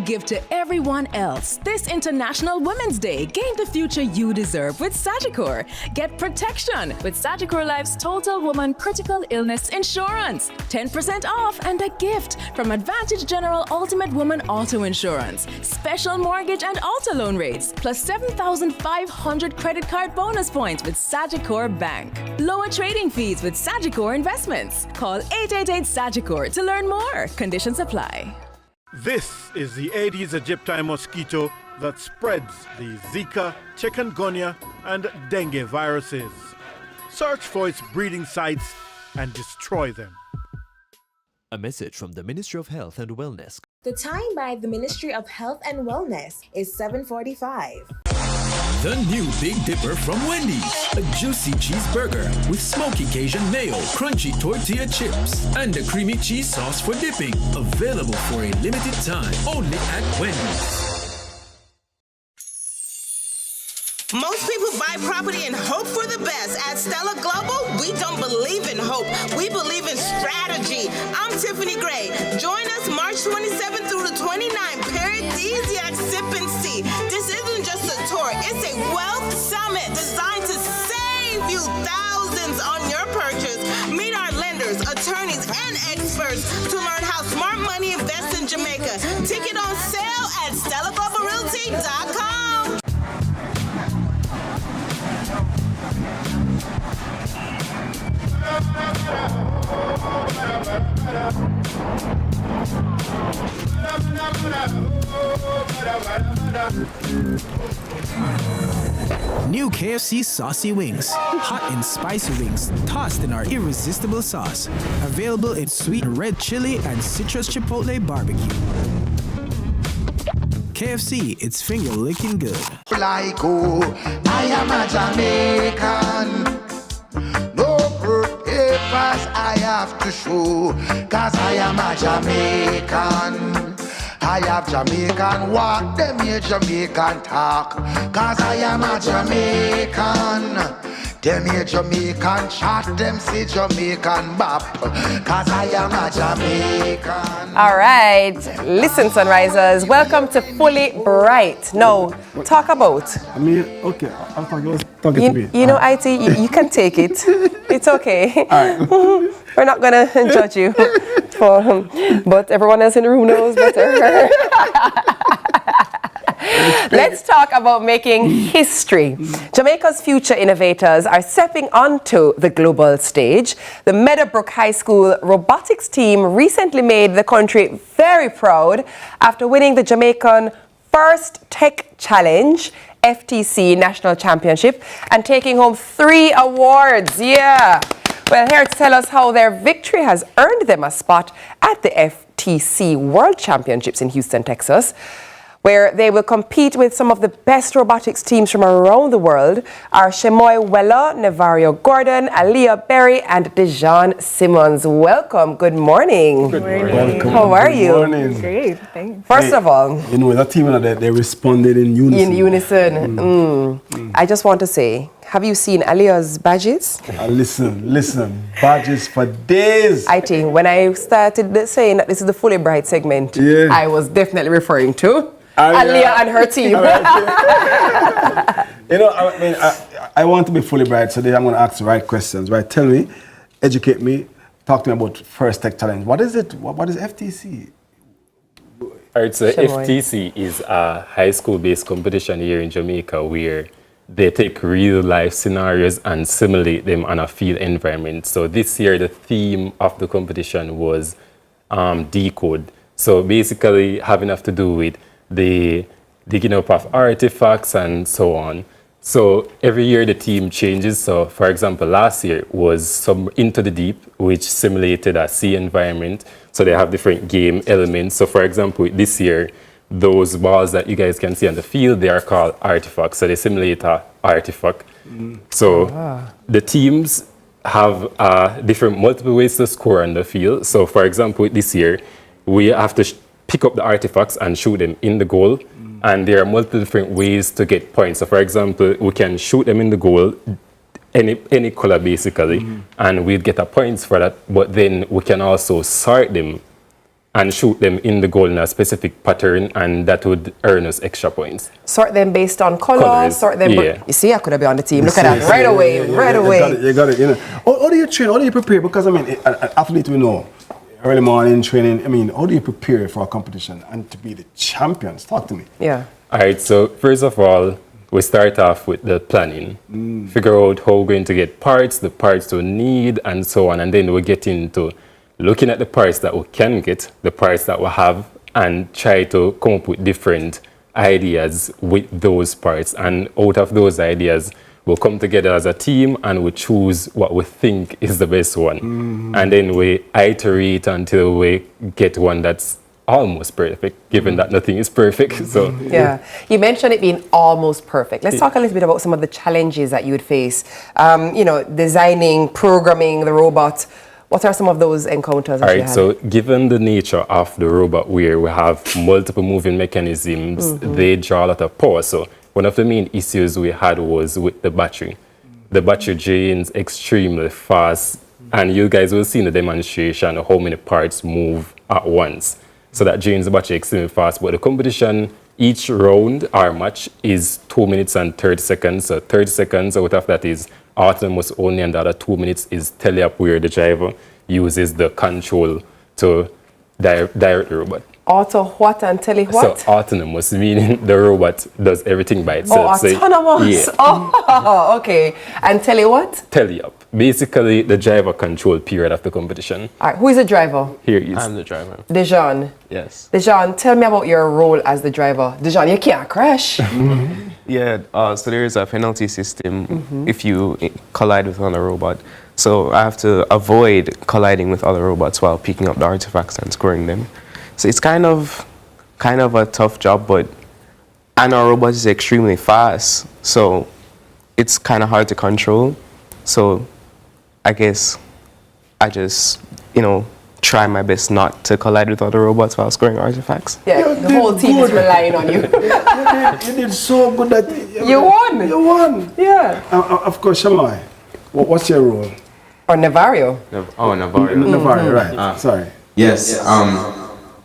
Give to everyone else. This International Women's Day. Gain the future you deserve with Sagicor. Get protection with Sagicor Life's Total Woman Critical Illness Insurance. 10% off and a gift from Advantage General Ultimate Woman Auto Insurance. Special mortgage and auto loan rates, plus 7,500 credit card bonus points with Sagicor Bank. Lower trading fees with Sagicor Investments. Call 888-SAGICOR to learn more. Conditions apply. This is the Aedes aegypti mosquito that spreads the Zika, chikungunya, and dengue viruses. Search for its breeding sites and destroy them. A message from the Ministry of Health and Wellness. The time by the Ministry of Health and Wellness is 7:45. The new Big Dipper from Wendy's. A juicy cheeseburger with smoky Cajun mayo, crunchy tortilla chips, and a creamy cheese sauce for dipping. Available for a limited time only at Wendy's. Most people buy property and hope for the best. At Stella Global, we don't believe in hope. We believe in strategy. I'm Tiffany Gray. Join us March 27th through the 29th. Paradisiac Sip and See. This isn't just a tour. It's a wealth summit designed to save you thousands on your purchase. Meet our lenders, attorneys, and experts to learn how smart money invests in Jamaica. Ticket on sale at StellaGlobalRealty.com. New KFC Saucy Wings. Hot and spicy wings tossed in our irresistible sauce. Available in sweet red chili and citrus chipotle barbecue. KFC, it's finger licking good. Like oh, I am a Jamaican. No papers I have to show, cause I am a Jamaican. I have Jamaican walk, them here Jamaican talk, cause I am a Jamaican. Them here Jamaican chat, them say Jamaican bop, cause I am a Jamaican. All right, listen, Sunrisers, welcome to Fully Bright. Now, talk about. I mean, okay, I'm talking to me. You know, IT, you can take it. It's okay. All right. We're not gonna judge you, but everyone else in the room knows better. Let's talk about making history. Jamaica's future innovators are stepping onto the global stage. The Meadowbrook High School robotics team recently made the country very proud after winning the Jamaican First Tech Challenge FTC National Championship and taking home 3 awards. Yeah. Well, here to tell us how their victory has earned them a spot at the FTC World Championships in Houston, Texas, where they will compete with some of the best robotics teams from around the world, are Shemoy Weller, Navario Gordon, Aaliyah Berry, and Dejan Simmons. Welcome. Good morning. Good morning. Welcome. How are you? Good morning. Great, thanks. First of all, you know, that team, they responded in unison. In unison. I just want to say, have you seen Aliyah's badges? Listen, badges for days. I think when I started saying that this is the Fully Bright segment, I was definitely referring to Aliyah and her team. You know, I mean, I want to be fully bright, so I'm going to ask the right questions, right? Tell me, educate me, talk to me about First Tech Challenge. What is it? What is FTC? All right, so FTC is a high school-based competition here in Jamaica where they take real-life scenarios and simulate them on a field environment. So this year, the theme of the competition was decode. So basically, having to do with the digging up of artifacts and so on. So every year the team changes. So for example, last year was some Into the Deep, which simulated a sea environment. So they have different game elements. So for example, this year, those balls that you guys can see on the field, they are called artifacts. So they simulate an artifact. So the teams have different multiple ways to score on the field. So for example, this year, we have to pick up the artifacts and shoot them in the goal. And there are multiple different ways to get points. So for example, we can shoot them in the goal, any color basically, and we'd get a points for that. But then we can also sort them and shoot them in the goal in a specific pattern, and that would earn us extra points. Sort them based on colors, sort them. Yeah. You see, I could have been on the team. Look at that, right away. You got it. You know. How do you train? How do you prepare? Because I mean, an athlete, we know, early morning training. I mean, how do you prepare for a competition and to be the champions? Talk to me. Yeah. All right. So first of all, we start off with the planning. Figure out how we're going to get parts, the parts we need, and so on. And then we get into looking at the parts that we can get, the parts that we have, and try to come up with different ideas with those parts. And out of those ideas, we'll come together as a team and we choose what we think is the best one. And then we iterate until we get one that's almost perfect, given that nothing is perfect. So yeah, you mentioned it being almost perfect. Let's talk a little bit about some of the challenges that you would face. You know, designing, programming the robot. What are some of those encounters that you had? So given the nature of the robot where we have multiple moving mechanisms, they draw a lot of power. So one of the main issues we had was with the battery. The battery drains extremely fast, and you guys will see in the demonstration how many parts move at once. So that drains the battery extremely fast. But the competition, each round or match is 2 minutes and 30 seconds. So 30 seconds out of that is autonomous only, and the other 2 minutes is tele-up, where the driver uses the control to direct the robot. Auto what and tele what? So autonomous, meaning the robot does everything by itself. Oh, autonomous. So, Oh, okay. And tele what? Tele-up. Basically, the driver control period of the competition. All right. Who is the driver? Here is. I'm the driver. Dejan. Yes. Dejan, tell me about your role as the driver. Dejan, you can't crash. Yeah, so there is a penalty system if you collide with another robot. So I have to avoid colliding with other robots while picking up the artifacts and scoring them. So it's kind of a tough job, but and our robot is extremely fast, so it's kind of hard to control. So I guess I just, try my best not to collide with other robots while scoring artifacts. Yeah, the whole team is relying on you. You did so good that you won. You won. Yeah. Of course, Shamai. What's your role? Or Navario. Navario. Navario, right. Sorry. Yes.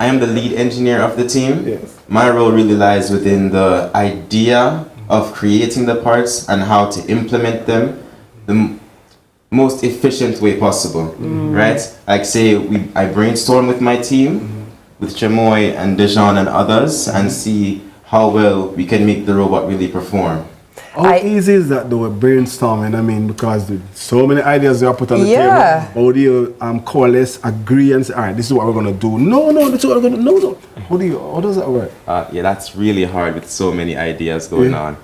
I am the lead engineer of the team. Yes. My role really lies within the idea of creating the parts and how to implement them the most efficient way possible, right? Like say, I brainstorm with my team, with Chamoy and Dejan and others, and see how well we can make the robot really perform. How easy is that though, with brainstorming? I mean, because so many ideas are put on the table. How do you coalesce, agree, and say, all right, this is what we're going to do? No, this is what we're going to do. No. How does that work? Yeah, that's really hard with so many ideas going on.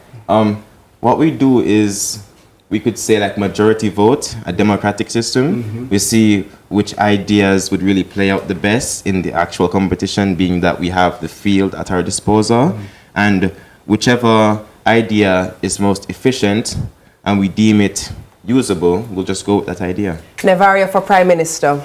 What we do is, we could say like majority vote, a democratic system. We see which ideas would really play out the best in the actual competition, being that we have the field at our disposal. And whichever idea is most efficient and we deem it usable, we'll just go with that idea. Nevaria for Prime Minister.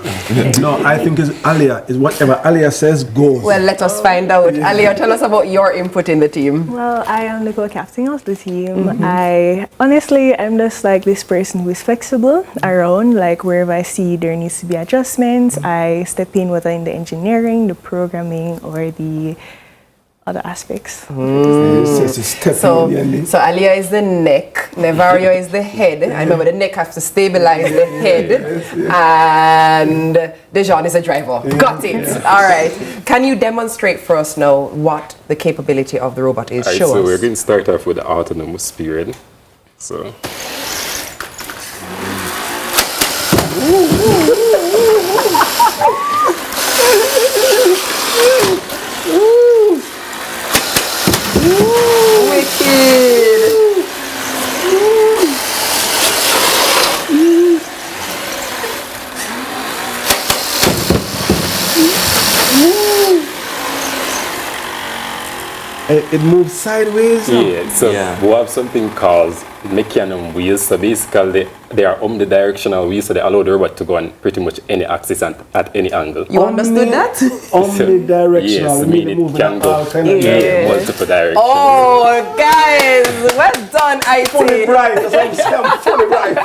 No, I think it's Alia. Is whatever Alia says goes. Well, let us find out. Alia, tell us about your input in the team. Well, I am the co-captain of the team. I'm just like this person who is flexible around, like wherever I see there needs to be adjustments, I step in, whether in the engineering, the programming, or the other aspects. So Alia is the neck, Nevario is the head. I remember the neck has to stabilize the head, and Dejan is the driver. Got it. All right. Can you demonstrate for us now what the capability of the robot is? Show so us. we're going to start off with the autonomous period. So. It moves sideways? Yeah, so we have something called mecanum wheels. So basically, they are omnidirectional wheels, so they allow the robot to go on pretty much any axis and at any angle. You understood that? Omnidirectional. Yes, I mean it can go multiple directions. Oh, guys, well done, IT. Fully bright, that's what I'm saying, I'm fully bright.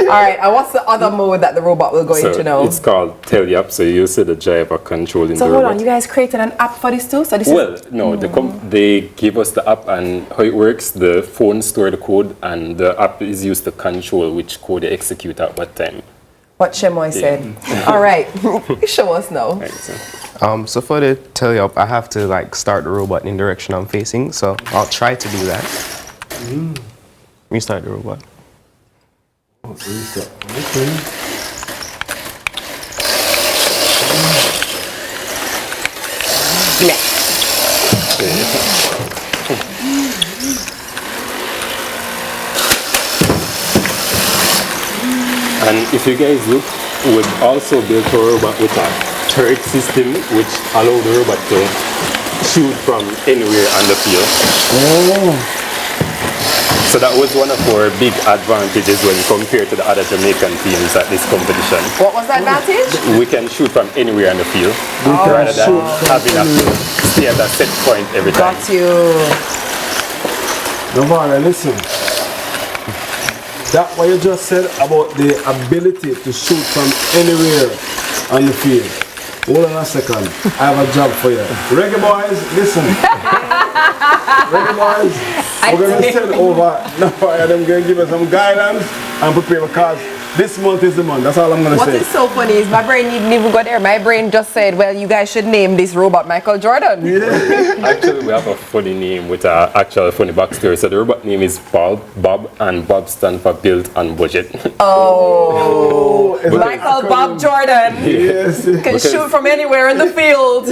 All right, and what's the other mode that the robot will go into now? It's called Tele-App, so you see the driver controlling the robot. So hold on, you guys created an app for this too? So this no, they give us the app and how it works. The phone store the code and the app is used to control which code they execute at what time. What Shemoy said. All right, show us now. Right, so for the Tele-App, I have to like start the robot in the direction I'm facing, so I'll try to do that. Restart the robot. And if you guys look, we've also built a robot with a turret system which allows the robot to shoot from anywhere on the field. So that was one of our big advantages when compared to the other Jamaican teams at this competition. What was the advantage? We can shoot from anywhere on the field rather than having to stay at a set point every time. Got you. Novara, listen. That what you just said about the ability to shoot from anywhere on the field. Hold on a second. I have a job for you. Reggae boys, listen. Reggae boys, we're going to send over Novara. They're going to give us some guidance and prepare because this month is the month. That's all I'm going to say. What is so funny is my brain didn't even go there. My brain just said, well, you guys should name this robot Michael Jordan. Actually, we have a funny name with an actual funny backstory. So the robot name is Bob, and Bob stands for built on budget. Oh, Michael Bob Jordan can shoot from anywhere in the field.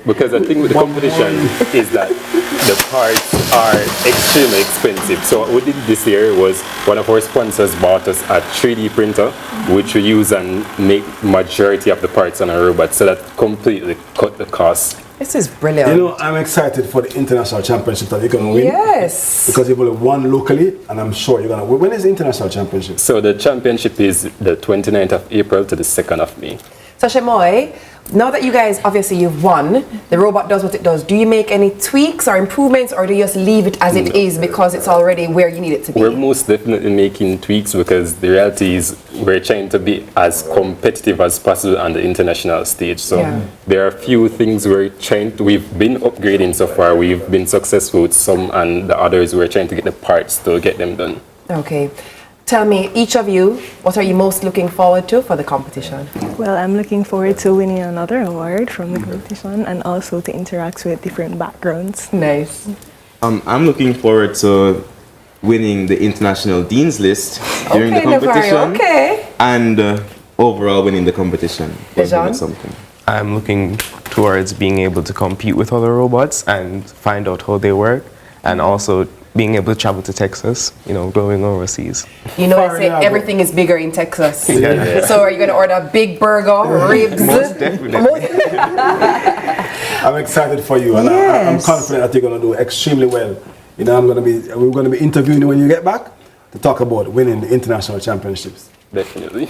Because the thing with the competition is that the parts are extremely expensive. So what we did this year was one of our sponsors bought us a 3D printer, which we use and make majority of the parts on a robot. So that completely cut the cost. This is brilliant. You know, I'm excited for the international championship that you're going to win. Yes. Because you've only won locally, and I'm sure you're going to win. When is the international championship? So the championship is the 29th of April to the 2nd of May. So Shemoy, now that you guys, obviously you've won, the robot does what it does. Do you make any tweaks or improvements, or do you just leave it as it is because it's already where you need it to be? We're most definitely making tweaks because the reality is we're trying to be as competitive as possible on the international stage. So there are a few things we've been upgrading so far. We've been successful with some, and the others we're trying to get the parts to get them done. Okay. Tell me, each of you, what are you most looking forward to for the competition? Well, I'm looking forward to winning another award from the competition and also to interact with different backgrounds. Nice. I'm looking forward to winning the International Dean's List during the competition. And overall winning the competition. Something. I'm looking towards being able to compete with other robots and find out how they work, and also being able to travel to Texas, going overseas. You know, I say everything is bigger in Texas. Yeah. So are you going to order a big burger, ribs? Most definitely. I'm excited for you, and I'm confident that you're going to do extremely well. We're going to be interviewing you when you get back to talk about winning the international championships. Definitely.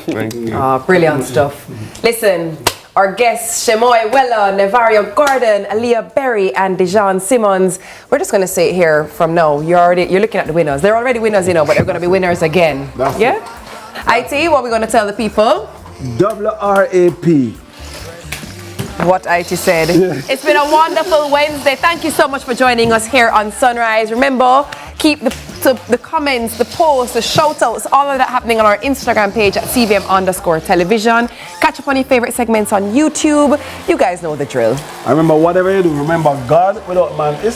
Brilliant stuff. Listen, our guests, Shemoy Weller, Nevario Gordon, Aaliyah Berry, and Dijon Simmons. We're just going to say it here from now. You're looking at the winners. They're already winners, but they're going to be winners again. Yeah? IT, what are we going to tell the people? WRAP. What IT said. It's been a wonderful Wednesday. Thank you so much for joining us here on Sunrise. Remember, keep the comments, the posts, the shout-outs, all of that happening on our Instagram page at CVM_television. Catch up on your favorite segments on YouTube. You guys know the drill. I remember, whatever you do, remember God without man is